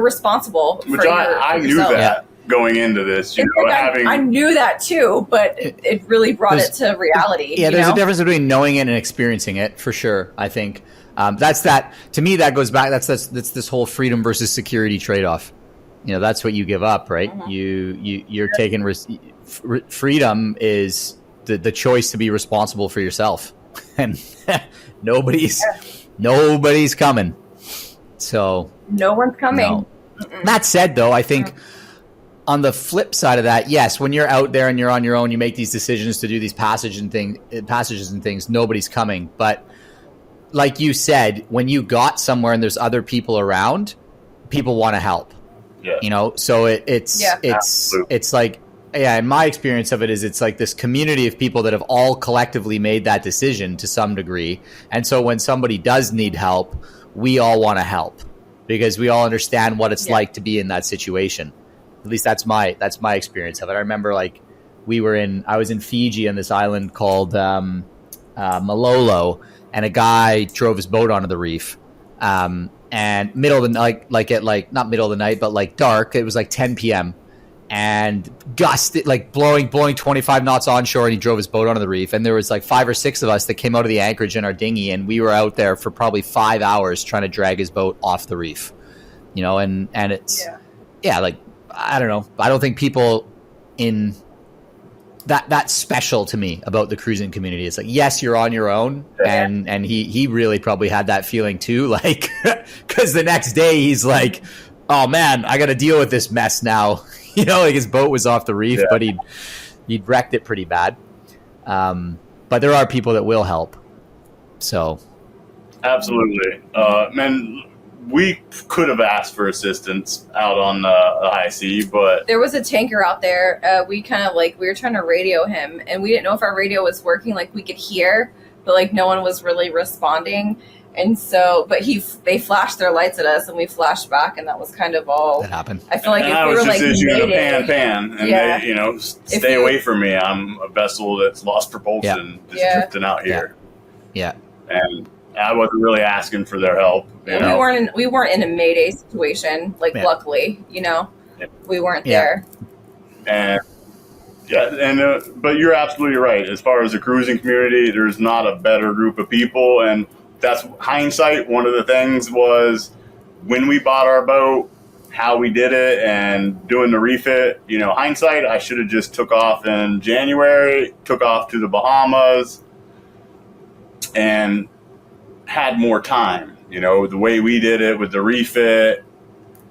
Speaker 2: responsible.
Speaker 3: Which I knew that going into this,
Speaker 2: I knew that too, but it really brought it to reality.
Speaker 1: Yeah. There's a difference between knowing it and experiencing it, for sure. I think to me, that goes back. That's this whole freedom versus security trade-off. You know, that's what you give up, right? Mm-hmm. You're taking freedom is the choice to be responsible for yourself, and nobody's coming. So
Speaker 2: no one's coming.
Speaker 1: No. That said, though, I think on the flip side of that, yes, when you're out there and you're on your own, you make these decisions to do these passages and things. Nobody's coming, but like you said, when you got somewhere and there's other people around, people want to help.
Speaker 3: Yeah.
Speaker 1: You know, so it's like, in my experience of it is it's like this community of people that have all collectively made that decision to some degree. And so when somebody does need help, we all want to help because we all understand what it's like to be in that situation. At least that's my experience of it. I remember like I was in Fiji on this island called Malolo, and a guy drove his boat onto the reef. And middle of the night, not middle of the night, but like dark, it was like 10 p.m. and gusted, like blowing 25 knots onshore, and he drove his boat onto the reef. And there was like 5 or 6 of us that came out of the anchorage in our dinghy, and we were out there for probably 5 hours trying to drag his boat off the reef, you know, and it's, like, I don't know. I don't think people in that's special to me about the cruising community. It's like, yes, you're on your own. And he really probably had that feeling too. Like, cause the next day he's like, oh man, I got to deal with this mess now. You know, like his boat was off the reef, but he'd wrecked it pretty bad. But there are people that will help. So.
Speaker 3: Absolutely. Man, we could have asked for assistance out on the high sea, but
Speaker 2: there was a tanker out there. We were trying to radio him, and we didn't know if our radio was working. Like, we could hear, but like no one was really responding. And so, but they flashed their lights at us, and we flashed back, and that was kind of all
Speaker 1: that happened.
Speaker 2: I feel like
Speaker 3: and
Speaker 2: if
Speaker 3: I
Speaker 2: we
Speaker 3: was
Speaker 2: were
Speaker 3: just
Speaker 2: like
Speaker 3: issuing a pan, and they, stay away from me. I'm a vessel that's lost propulsion, just drifting out here.
Speaker 1: Yeah.
Speaker 3: And I wasn't really asking for their help. You know?
Speaker 2: We weren't in a Mayday situation. Like, luckily, we weren't there.
Speaker 3: And but you're absolutely right. As far as the cruising community, there's not a better group of people, and that's hindsight. One of the things was when we bought our boat, how we did it, and doing the refit. Hindsight, I should have just took off in January, took off to the Bahamas, and had more time. The way we did it with the refit,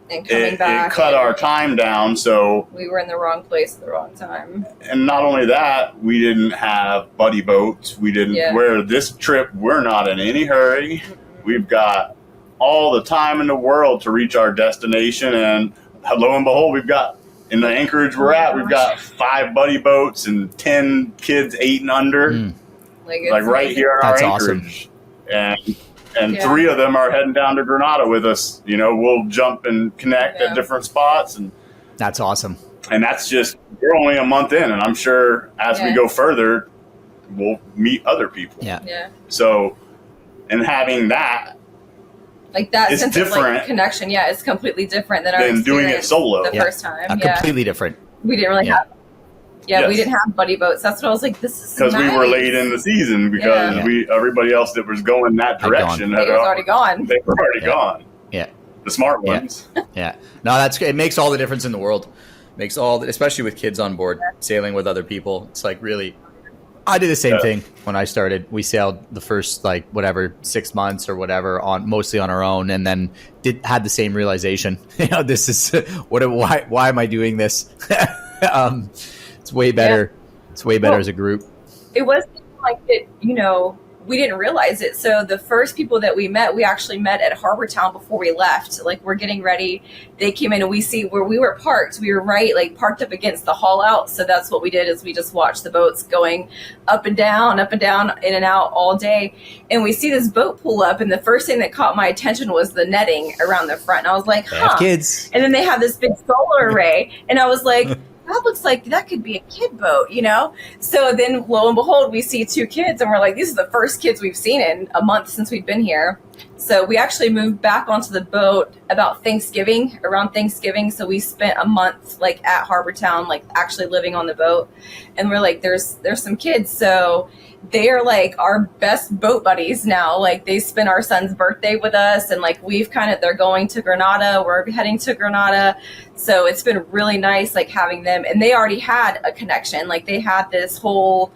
Speaker 2: And coming back.
Speaker 3: It cut our time down, so
Speaker 2: we were in the wrong place at the wrong time.
Speaker 3: And not only that, we didn't have buddy boats. We didn't. Where this trip, we're not in any hurry. We've got all the time in the world to reach our destination, and lo and behold, we've got in the anchorage we're at, we've got 5 buddy boats and 10 kids 8 and under, like right here in our anchorage. Awesome. And 3 of them are heading down to Granada with us. You know, we'll jump and connect at different spots, and
Speaker 1: that's awesome.
Speaker 3: And that's just, we're only a month in, and I'm sure as we go further, we'll meet other people.
Speaker 1: Yeah.
Speaker 3: So, and having that,
Speaker 2: like that
Speaker 3: it's
Speaker 2: sense
Speaker 3: different
Speaker 2: of like connection, it's completely different than
Speaker 3: doing it solo
Speaker 2: the first time.
Speaker 1: Completely different.
Speaker 2: We didn't really have. We didn't have buddy boats. That's what I was like. This is
Speaker 3: because we were late in the season because everybody else that was going that direction
Speaker 2: was already gone.
Speaker 3: They were already gone.
Speaker 1: Yeah,
Speaker 3: the smart ones.
Speaker 1: No, it makes all the difference in the world. Makes all, especially with kids on board, sailing with other people. It's like really. I did the same thing when I started. We sailed the first 6 months or whatever mostly on our own, and then had the same realization. This is why am I doing this? It's way better. It's way better as a group.
Speaker 2: It wasn't like it, we didn't realize it. So the first people that we actually met at Harbor Town before we left. Like, we're getting ready. They came in and we see where we were parked. We were parked up against the haul out. So that's what we did is we just watched the boats going up and down, in and out all day. And we see this boat pull up. And the first thing that caught my attention was the netting around the front. And I was like,
Speaker 1: They have kids.
Speaker 2: And then they have this big solar array. And I was like, that looks like that could be a kid boat, So then lo and behold, we see 2 kids and we're like, these are the first kids we've seen in a month since we've been here. So we actually moved back onto the boat around Thanksgiving. So we spent a month at Harbor Town, actually living on the boat. And we're like, there's some kids. So they are our best boat buddies now. They spent our son's birthday with us, and they're going to Granada. We're heading to Granada. So it's been really nice having them, and they already had a connection. They had this whole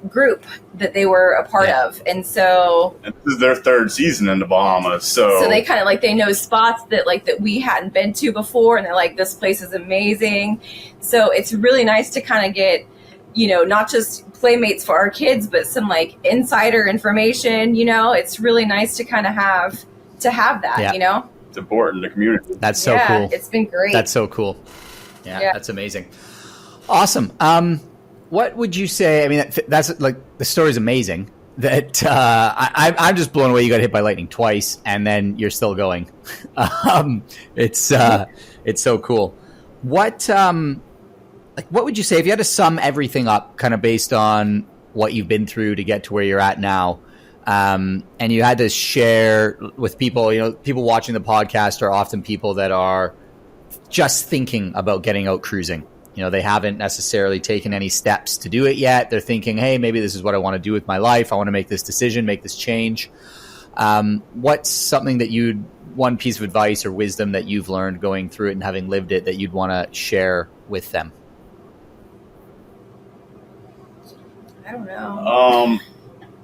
Speaker 2: group that they were a part of. And so
Speaker 3: this is their 3rd season in the Bahamas. So
Speaker 2: they kind of they know spots that that we hadn't been to before, and they're like, this place is amazing. So it's really nice to kind of get, not just playmates for our kids, but some insider information. It's really nice to kind of have that.
Speaker 3: It's important to the community.
Speaker 1: That's so cool.
Speaker 2: It's been great.
Speaker 1: That's so cool. Yeah, that's amazing. Awesome. What would you say? I mean, that's the story's amazing. That I'm just blown away. You got hit by lightning twice, and then you're still going. It's so cool. What would you say if you had to sum everything up, kind of based on what you've been through to get to where you're at now, and you had to share with people? People watching the podcast are often people that are just thinking about getting out cruising. They haven't necessarily taken any steps to do it yet. They're thinking, hey, maybe this is what I want to do with my life. I want to make this decision, make this change. What's something that one piece of advice or wisdom that you've learned going through it and having lived it that you'd want to share with them?
Speaker 2: I don't know.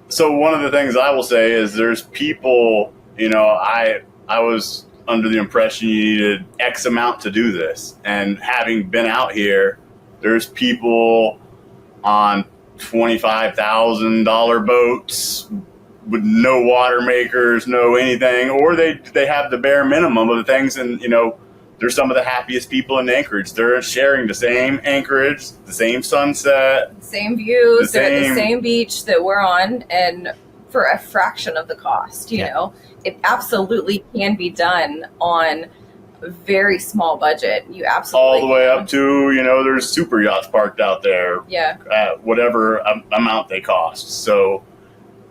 Speaker 3: So one of the things I will say is there's people, I was under the impression you needed X amount to do this. And having been out here, there's people on $25,000 boats with no water makers, no anything, or they have the bare minimum of the things. And, they're some of the happiest people in Anchorage. They're sharing the same anchorage, the same sunset,
Speaker 2: same views, they're at the same beach that we're on, and for a fraction of the cost, you know. It absolutely can be done on a very small budget. You absolutely
Speaker 3: all the way up to, there's super yachts parked out there.
Speaker 2: Yeah.
Speaker 3: At whatever amount they cost. So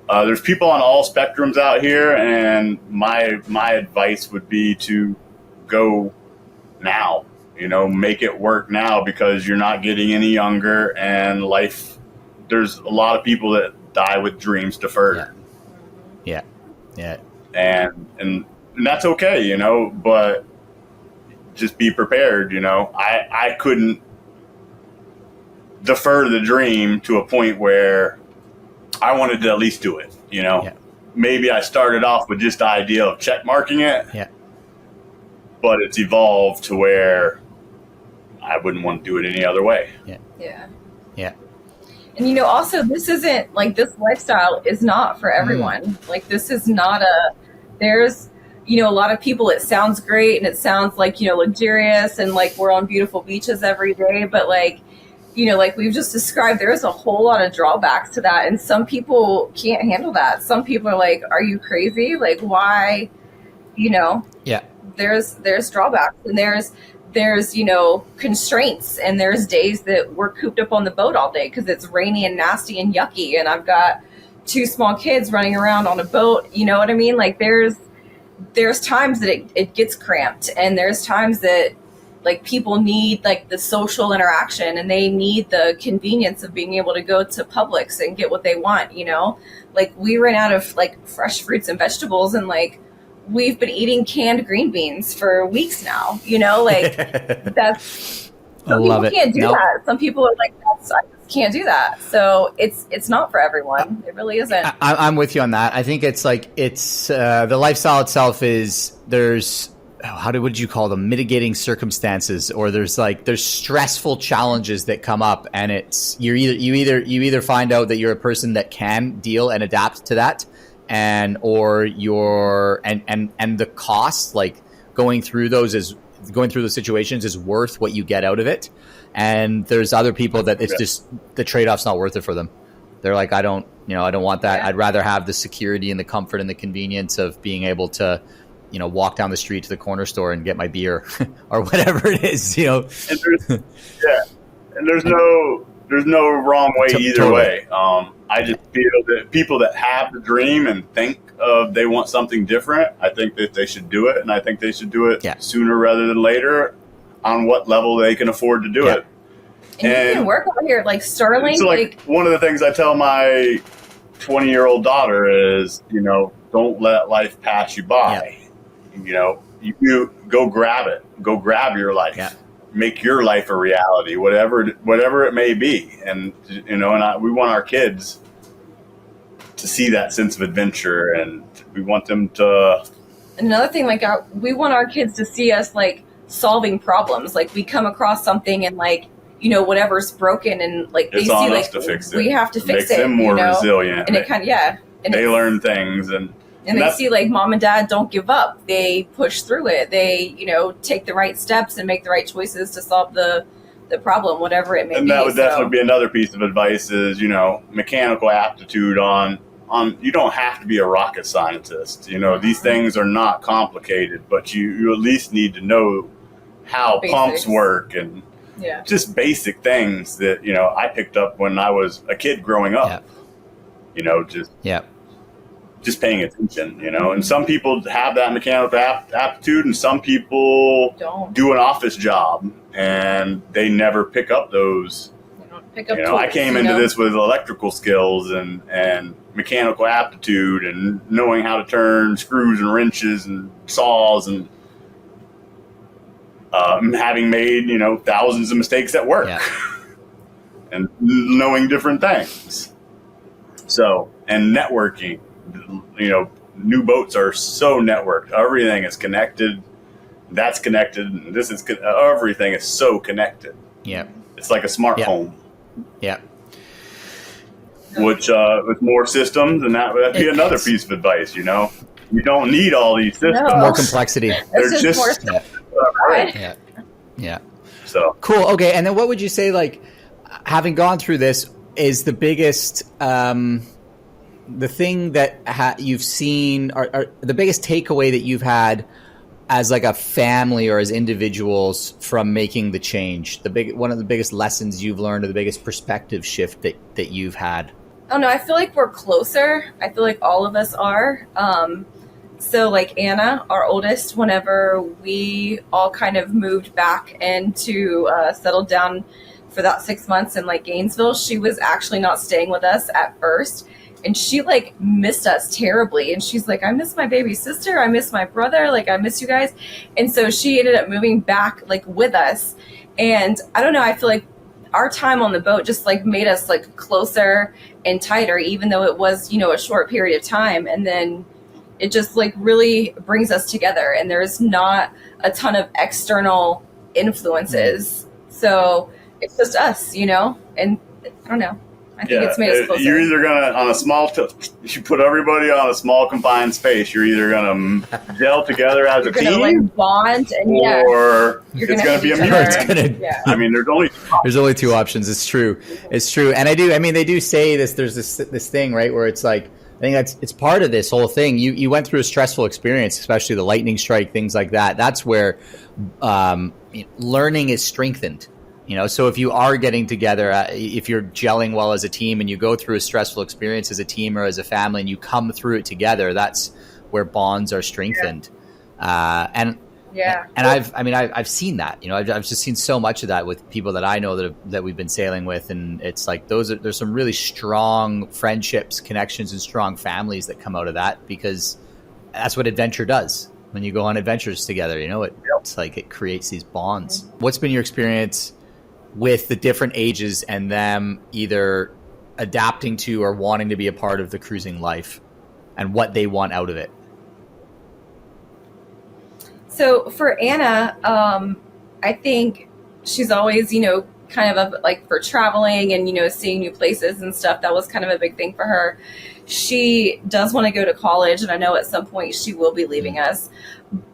Speaker 3: there's people on all spectrums out here, and my advice would be to go now. Make it work now, because you're not getting any younger, and life, there's a lot of people that die with dreams deferred.
Speaker 1: Yeah.
Speaker 3: And that's okay, but just be prepared. I couldn't defer the dream to a point where I wanted to at least do it. Maybe I started off with just the idea of check marking it. but it's evolved to where I wouldn't want to do it any other way.
Speaker 2: Yeah.
Speaker 1: Yeah.
Speaker 2: And also this isn't like, this lifestyle is not for everyone. Like, this is not there's, a lot of people, it sounds great and it sounds like, luxurious and like we're on beautiful beaches every day. But like, like we've just described, there's a whole lot of drawbacks to that. And some people can't handle that. Some people are like, are you crazy? Like, why,
Speaker 1: Yeah.
Speaker 2: there's drawbacks, and there's constraints, and there's days that we're cooped up on the boat all day because it's rainy and nasty and yucky, and I've got 2 small kids running around on a boat. You know what I mean? Like, there's times that it gets cramped, and there's times that like people need like the social interaction, and they need the convenience of being able to go to Publix and get what they want. Like, we ran out of like fresh fruits and vegetables, and like we've been eating canned green beans for weeks now. Like that's, some people can't do that. Some people are like, I just can't do that. So it's not for everyone. It really isn't.
Speaker 1: I'm with you on that. I think it's like, the lifestyle itself is, there's, what would you call them? Mitigating circumstances, or there's stressful challenges that come up, and it's, you either find out that you're a person that can deal and adapt to that, and the cost, like going through those situations is worth what you get out of it. And there's other people that it's just, the trade-off's not worth it for them. They're like, I don't want that. I'd rather have the security and the comfort and the convenience of being able to, walk down the street to the corner store and get my beer or whatever it is,
Speaker 3: And there's no wrong way either
Speaker 1: totally.
Speaker 3: way. I just feel that people that have the dream and think they want something different, I think that they should do it, and I think they should do it sooner rather than later, on what level they can afford to do it.
Speaker 2: And you can work out here, like Startling.
Speaker 3: So like one of the things I tell my 20-year-old daughter is, don't let life pass you by. You go grab it. Go grab your life. Yeah. Make your life a reality, whatever it may be. And we want our kids to see that sense of adventure, and we want them to.
Speaker 2: Another thing, like we want our kids to see us like solving problems. Like, we come across something and like, whatever's broken, and like
Speaker 3: it's
Speaker 2: they
Speaker 3: on
Speaker 2: see
Speaker 3: us
Speaker 2: like
Speaker 3: to fix it.
Speaker 2: We have to fix
Speaker 3: it. Makes them more resilient,
Speaker 2: and it kind of and
Speaker 3: they learn things, and
Speaker 2: they see like mom and dad don't give up. They push through it. They take the right steps and make the right choices to solve the problem, whatever it may be.
Speaker 3: And that would definitely be another piece of advice is mechanical aptitude on. You don't have to be a rocket scientist. These things are not complicated, but you at least need to know how pumps work, and just basic things that I picked up when I was a kid growing up. Just paying attention, and some people have that mechanical aptitude, and some people
Speaker 2: don't
Speaker 3: do an office job and they never pick up those.
Speaker 2: They don't pick up tools,
Speaker 3: I came into this with electrical skills and mechanical aptitude, and knowing how to turn screws and wrenches and saws, and having made thousands of mistakes at work, and knowing different things. So, and networking. New boats are so networked. Everything is connected. That's connected. And this is everything is so connected.
Speaker 1: Yeah,
Speaker 3: it's like a smart home.
Speaker 1: Yeah.
Speaker 3: Which with more systems, and that'd be another piece of advice. You don't need all these systems.
Speaker 1: More complexity.
Speaker 3: They're just
Speaker 1: right. Yeah.
Speaker 3: So
Speaker 1: cool. Okay, and then what would you say, like, having gone through this, is the biggest the thing that you've seen, or the biggest takeaway that you've had as like a family or as individuals from making the change? One of the biggest lessons you've learned, or the biggest perspective shift that you've had?
Speaker 2: Oh no, I feel like we're closer. I feel like all of us are. So like Anna, our oldest, whenever we all kind of moved back and to settled down for that 6 months in like Gainesville, she was actually not staying with us at first. And she like missed us terribly. And she's like, I miss my baby sister. I miss my brother. Like, I miss you guys. And so she ended up moving back like with us. And I don't know, I feel like our time on the boat just like made us like closer and tighter, even though it was, a short period of time. And then, it just like really brings us together, and there's not a ton of external influences. So it's just us, you know, and I don't know. I think it's made us closer.
Speaker 3: You're either gonna you put everybody on a small confined space. You're either gonna gel together as a team,
Speaker 2: like bond, and
Speaker 3: or it's gonna be a mutiny. I mean,
Speaker 1: there's only two options. It's true. It's true. And they do say this. There's this thing, right, where it's like, I think it's part of this whole thing. You went through a stressful experience, especially the lightning strike, things like that. That's where learning is strengthened. You know, so if you are getting together, if you're gelling well as a team and you go through a stressful experience as a team or as a family and you come through it together, that's where bonds are strengthened. And I've seen that. You know, I've just seen so much of that with people that I know that we've been sailing with, and it's like there's some really strong friendships, connections, and strong families that come out of that, because that's what adventure does. When you go on adventures together, you know, it's like it creates these bonds. What's been your experience with the different ages and them either adapting to or wanting to be a part of the cruising life, and what they want out of it?
Speaker 2: So for Anna, I think she's always, you know, kind of like for traveling and, you know, seeing new places and stuff. That was kind of a big thing for her. She does want to go to college, and I know at some point she will be leaving us.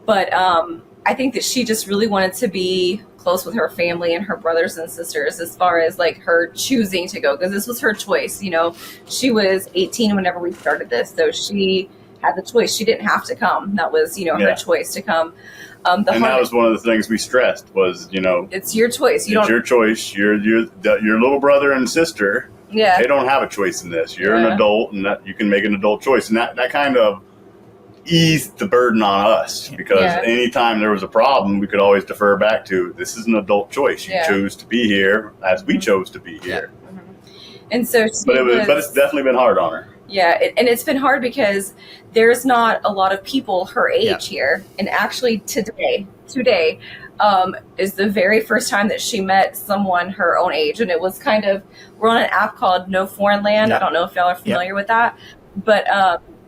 Speaker 2: But I think that she just really wanted to be close with her family and her brothers and sisters, as far as like her choosing to go, because this was her choice. You know, she was 18 whenever we started this, so she had the choice. She didn't have to come. That was, you know, her choice to come.
Speaker 3: That was one of the things we stressed was, you know,
Speaker 2: it's your choice. It's your
Speaker 3: choice. Your little brother and sister.
Speaker 2: Yeah.
Speaker 3: They don't have a choice in this. You're an adult, and that you can make an adult choice, and that kind of eased the burden on us, because anytime there was a problem, we could always defer back to, this is an adult choice. You chose to be here as we chose to be here.
Speaker 2: And so,
Speaker 3: but it's definitely been hard on her.
Speaker 2: Yeah, and it's been hard because there's not a lot of people her age here. And actually today is the very first time that she met someone her own age. And it was kind of, we're on an app called No Foreign Land. I don't know if y'all are familiar with that. But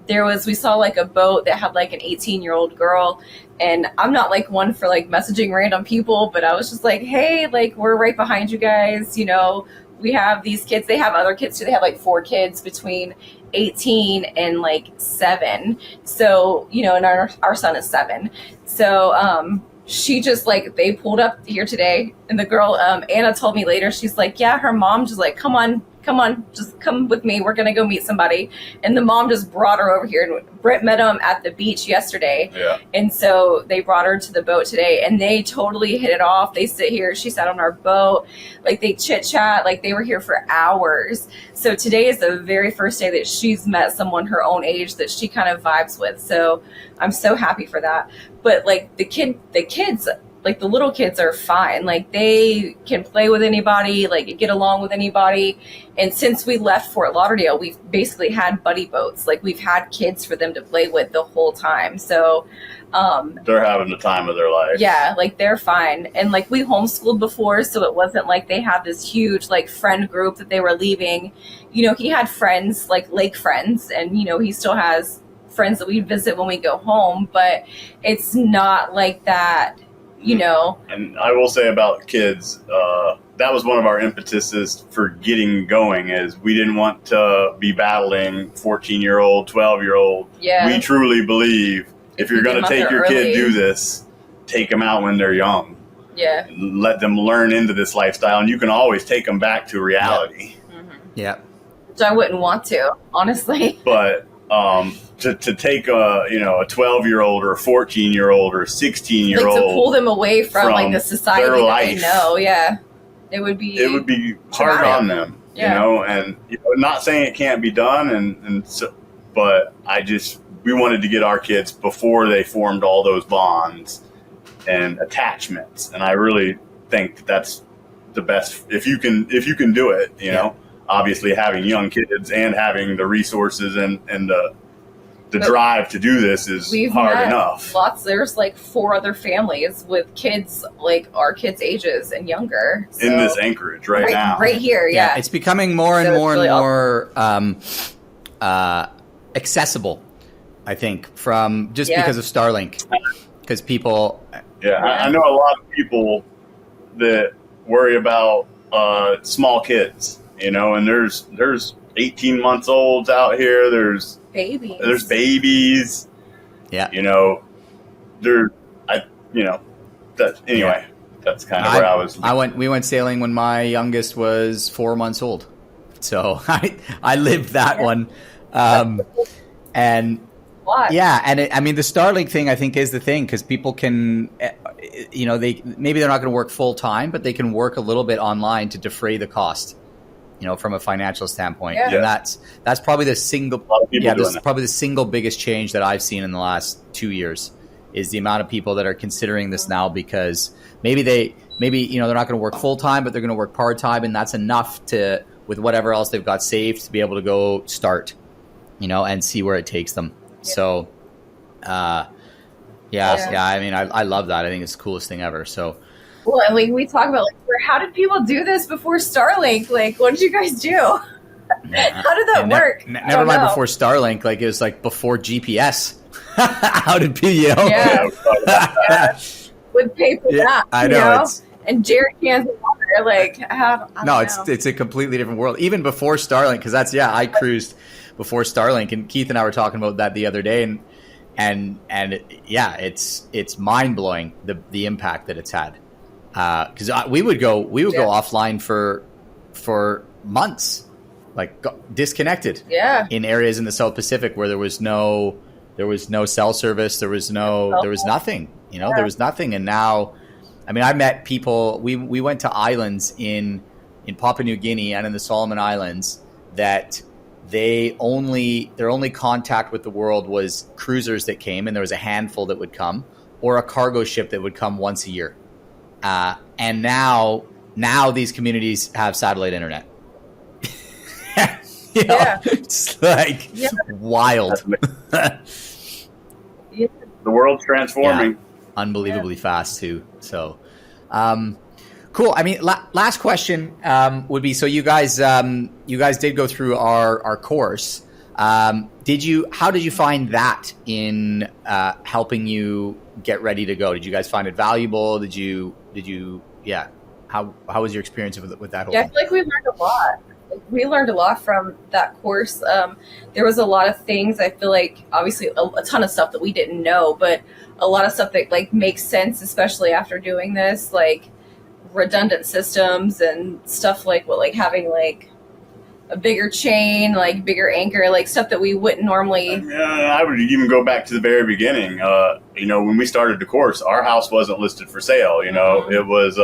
Speaker 2: we saw like a boat that had like an 18-year-old girl. And I'm not like one for like messaging random people, but I was just like, hey, like we're right behind you guys. You know, we have these kids. They have other kids too. They have like 4 kids between 18 and like 7. So, you know, and our son is 7. So she just like, they pulled up here today, and the girl, Anna told me later, she's like, yeah, her mom just like, come on, just come with me. We're going to go meet somebody. And the mom just brought her over here. And Brent met them at the beach yesterday. Yeah. And so they brought her to the boat today, and they totally hit it off. They sit here. She sat on our boat. Like they chit chat. Like they were here for hours. So today is the very first day that she's met someone her own age that she kind of vibes with. So I'm so happy for that. But like the kids, like the little kids are fine. Like they can play with anybody, like get along with anybody. And since we left Fort Lauderdale, we've basically had buddy boats. Like we've had kids for them to play with the whole time. So
Speaker 3: they're having the time of their life.
Speaker 2: Yeah, like they're fine. And like we homeschooled before, so it wasn't like they had this huge like friend group that they were leaving. You know, he had friends, like lake friends, and you know, he still has friends that we visit when we go home, but it's not like that. You know,
Speaker 3: and I will say about kids, that was one of our impetuses for getting going, is we didn't want to be battling 14-year-old, 12-year-old. Yeah. We truly believe if you're going to take your kid do this, take them out when they're young.
Speaker 2: Yeah.
Speaker 3: Let them learn into this lifestyle, and you can always take them back to reality.
Speaker 1: Yeah.
Speaker 2: Which I wouldn't want to, honestly.
Speaker 3: But to take a 12-year-old or a 14-year-old or a 16-year-old,
Speaker 2: like to pull them away from like the society that they know, it would be
Speaker 3: hard on them, you know. And not saying it can't be done, and so, but we wanted to get our kids before they formed all those bonds and attachments, and I really think that that's the best if you can do it, you know. Obviously, having young kids and having the resources and the drive to do this is hard enough.
Speaker 2: There's like 4 other families with kids like our kids' ages and younger. So,
Speaker 3: in this Anchorage right now.
Speaker 2: Right here, yeah.
Speaker 1: It's becoming more and more accessible. I think, from just
Speaker 2: Yeah.
Speaker 1: because of Starlink, because people.
Speaker 3: Yeah, I know a lot of people that worry about small kids, you know, and there's 18 months olds out here. There's babies.
Speaker 1: Yeah.
Speaker 3: You know, that anyway.
Speaker 1: Yeah.
Speaker 3: That's kind of where I was.
Speaker 1: We went sailing when my youngest was 4 months old, so I lived that one, and.
Speaker 2: What?
Speaker 1: Yeah, and I mean the Starlink thing I think is the thing, because people can, you know, maybe they're not going to work full time, but they can work a little bit online to defray the cost, you know, from a financial standpoint.
Speaker 2: Yeah.
Speaker 1: And that's probably the single probably the single biggest change that I've seen in the last 2 years is the amount of people that are considering this now, because maybe you know they're not going to work full time, but they're going to work part time, and that's enough to, with whatever else they've got saved, to be able to go start, you know, and see where it takes them. So, I mean, I love that. I think it's the coolest thing ever. So,
Speaker 2: well, and we talk about how did people do this before Starlink? Like, what did you guys do? How did that work?
Speaker 1: Never mind before Starlink. Like, it was like before GPS. How did people? You know?
Speaker 2: Yeah. Would pay for that.
Speaker 1: I know.
Speaker 2: And jerry cans of water. Like, I don't know.
Speaker 1: It's a completely different world. Even before Starlink, because I cruised before Starlink, and Keith and I were talking about that the other day, and it's mind blowing the impact that it's had. Because we would go offline for months, like disconnected.
Speaker 2: Yeah.
Speaker 1: In areas in the South Pacific where there was no cell service, there was nothing. You know, there was nothing, and now, I mean, I met people. We went to islands in Papua New Guinea and in the Solomon Islands that. Their only contact with the world was cruisers that came, and there was a handful that would come, or a cargo ship that would come once a year. And now these communities have satellite internet. You know, it's like wild.
Speaker 3: The world's transforming.
Speaker 1: Unbelievably fast too. So, cool. I mean, last question would be: so you guys did go through our course. How did you find that in helping you get ready to go? Did you guys find it valuable? Did you? Yeah. How was your experience with that whole thing?
Speaker 2: I feel like we learned a lot. We learned a lot from that course. There was a lot of things. I feel like obviously a ton of stuff that we didn't know, but a lot of stuff that like makes sense, especially after doing this, like redundant systems and stuff like having like a bigger chain, like bigger anchor, like stuff that we wouldn't normally.
Speaker 3: I would even go back to the very beginning. You know, when we started the course, our house wasn't listed for sale. You know, it was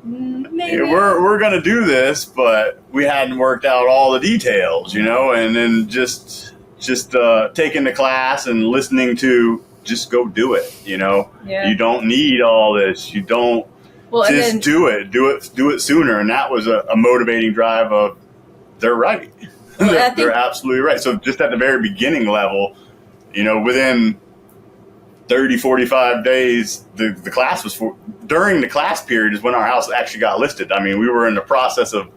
Speaker 2: maybe
Speaker 3: we're going to do this, but we hadn't worked out all the details. You know, and then just taking the class and listening to just go do it. You know, you don't need all this. You don't. Well, just do it sooner. And that was a motivating drive of, they're right. They're absolutely right. So just at the very beginning level, you know, within 30, 45 days, the class was during the class period is when our house actually got listed. I mean, we were in the process of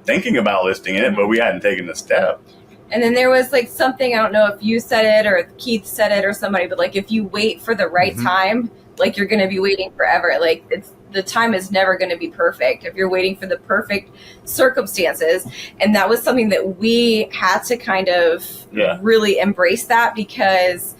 Speaker 3: thinking about listing it, but we hadn't taken the step.
Speaker 2: And then there was like something, I don't know if you said it or Keith said it or somebody, but like if you wait for the right time, like you're going to be waiting forever. Like the time is never going to be perfect if you're waiting for the perfect circumstances. And that was something that we had to kind of really embrace that, because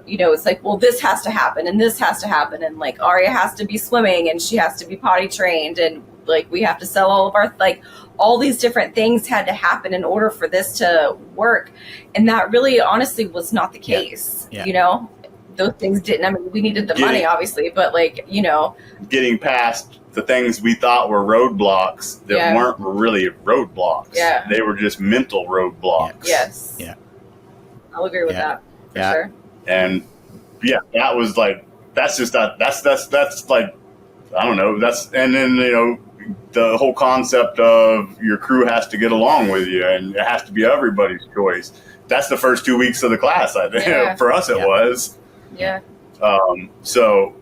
Speaker 2: you know, it's like, well, this has to happen and this has to happen, and like Aria has to be swimming and she has to be potty trained, and like we have to sell all of our, like all these different things had to happen in order for this to work. And that really honestly was not the case. You know, those things didn't. I mean, we needed the money obviously, but like, you know, getting
Speaker 3: past the things we thought were roadblocks that weren't really roadblocks. They were just mental roadblocks.
Speaker 2: Yes. I'll agree with that for sure.
Speaker 3: And that was like, that's like, I don't know. And then, you know, the whole concept of your crew has to get along with you and it has to be everybody's choice. That's the first 2 weeks of the class, I think. For us, it was. So,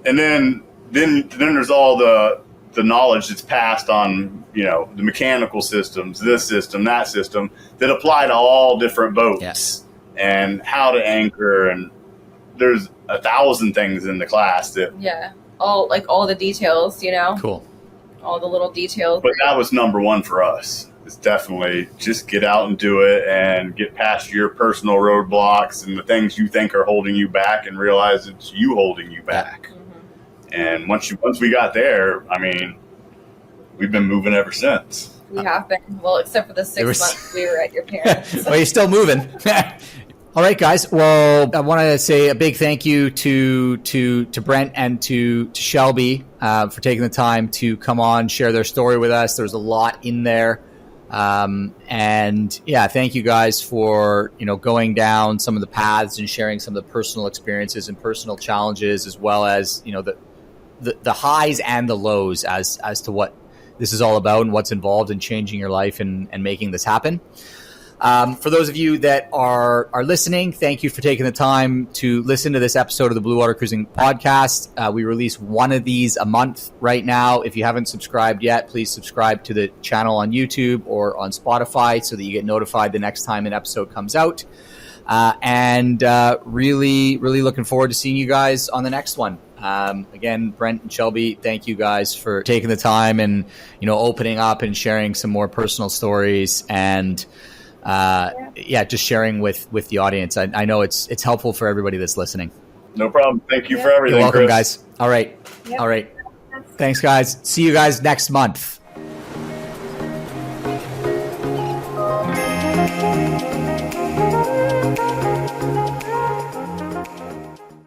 Speaker 3: and then there's all the knowledge that's passed on, you know, the mechanical systems, this system, that system, that apply to all different boats. and how to anchor, and there's 1,000 things in the class that.
Speaker 2: Yeah, all the details,
Speaker 1: Cool.
Speaker 2: all the little details.
Speaker 3: But that was number one for us. It's definitely just get out and do it and get past your personal roadblocks and the things you think are holding you back, and realize it's you holding you back.
Speaker 2: Mm-hmm.
Speaker 3: And once we got there, I mean, we've been moving ever since.
Speaker 2: We have been, well, except for the 6 months we were at your parents'.
Speaker 1: Well, you're still moving. All right, guys. Well, I want to say a big thank you to Brent and to Shelby for taking the time to come on, share their story with us. There's a lot in there. And yeah, thank you guys for, going down some of the paths and sharing some of the personal experiences and personal challenges, as well as, the highs and the lows as to what this is all about and what's involved in changing your life and making this happen. For those of you that are listening, thank you for taking the time to listen to this episode of the Bluewater Cruising Podcast. We release one of these a month right now. If you haven't subscribed yet, please subscribe to the channel on YouTube or on Spotify so that you get notified the next time an episode comes out. And really, really looking forward to seeing you guys on the next one. Again, Brent and Shelby, thank you guys for taking the time and, opening up and sharing some more personal stories and just sharing with the audience. I know it's helpful for everybody that's listening.
Speaker 3: No problem. Thank you for everything.
Speaker 1: You're welcome,
Speaker 3: Chris.
Speaker 1: guys. All right.
Speaker 2: Yep.
Speaker 1: All right. Thanks, guys. See you guys next month.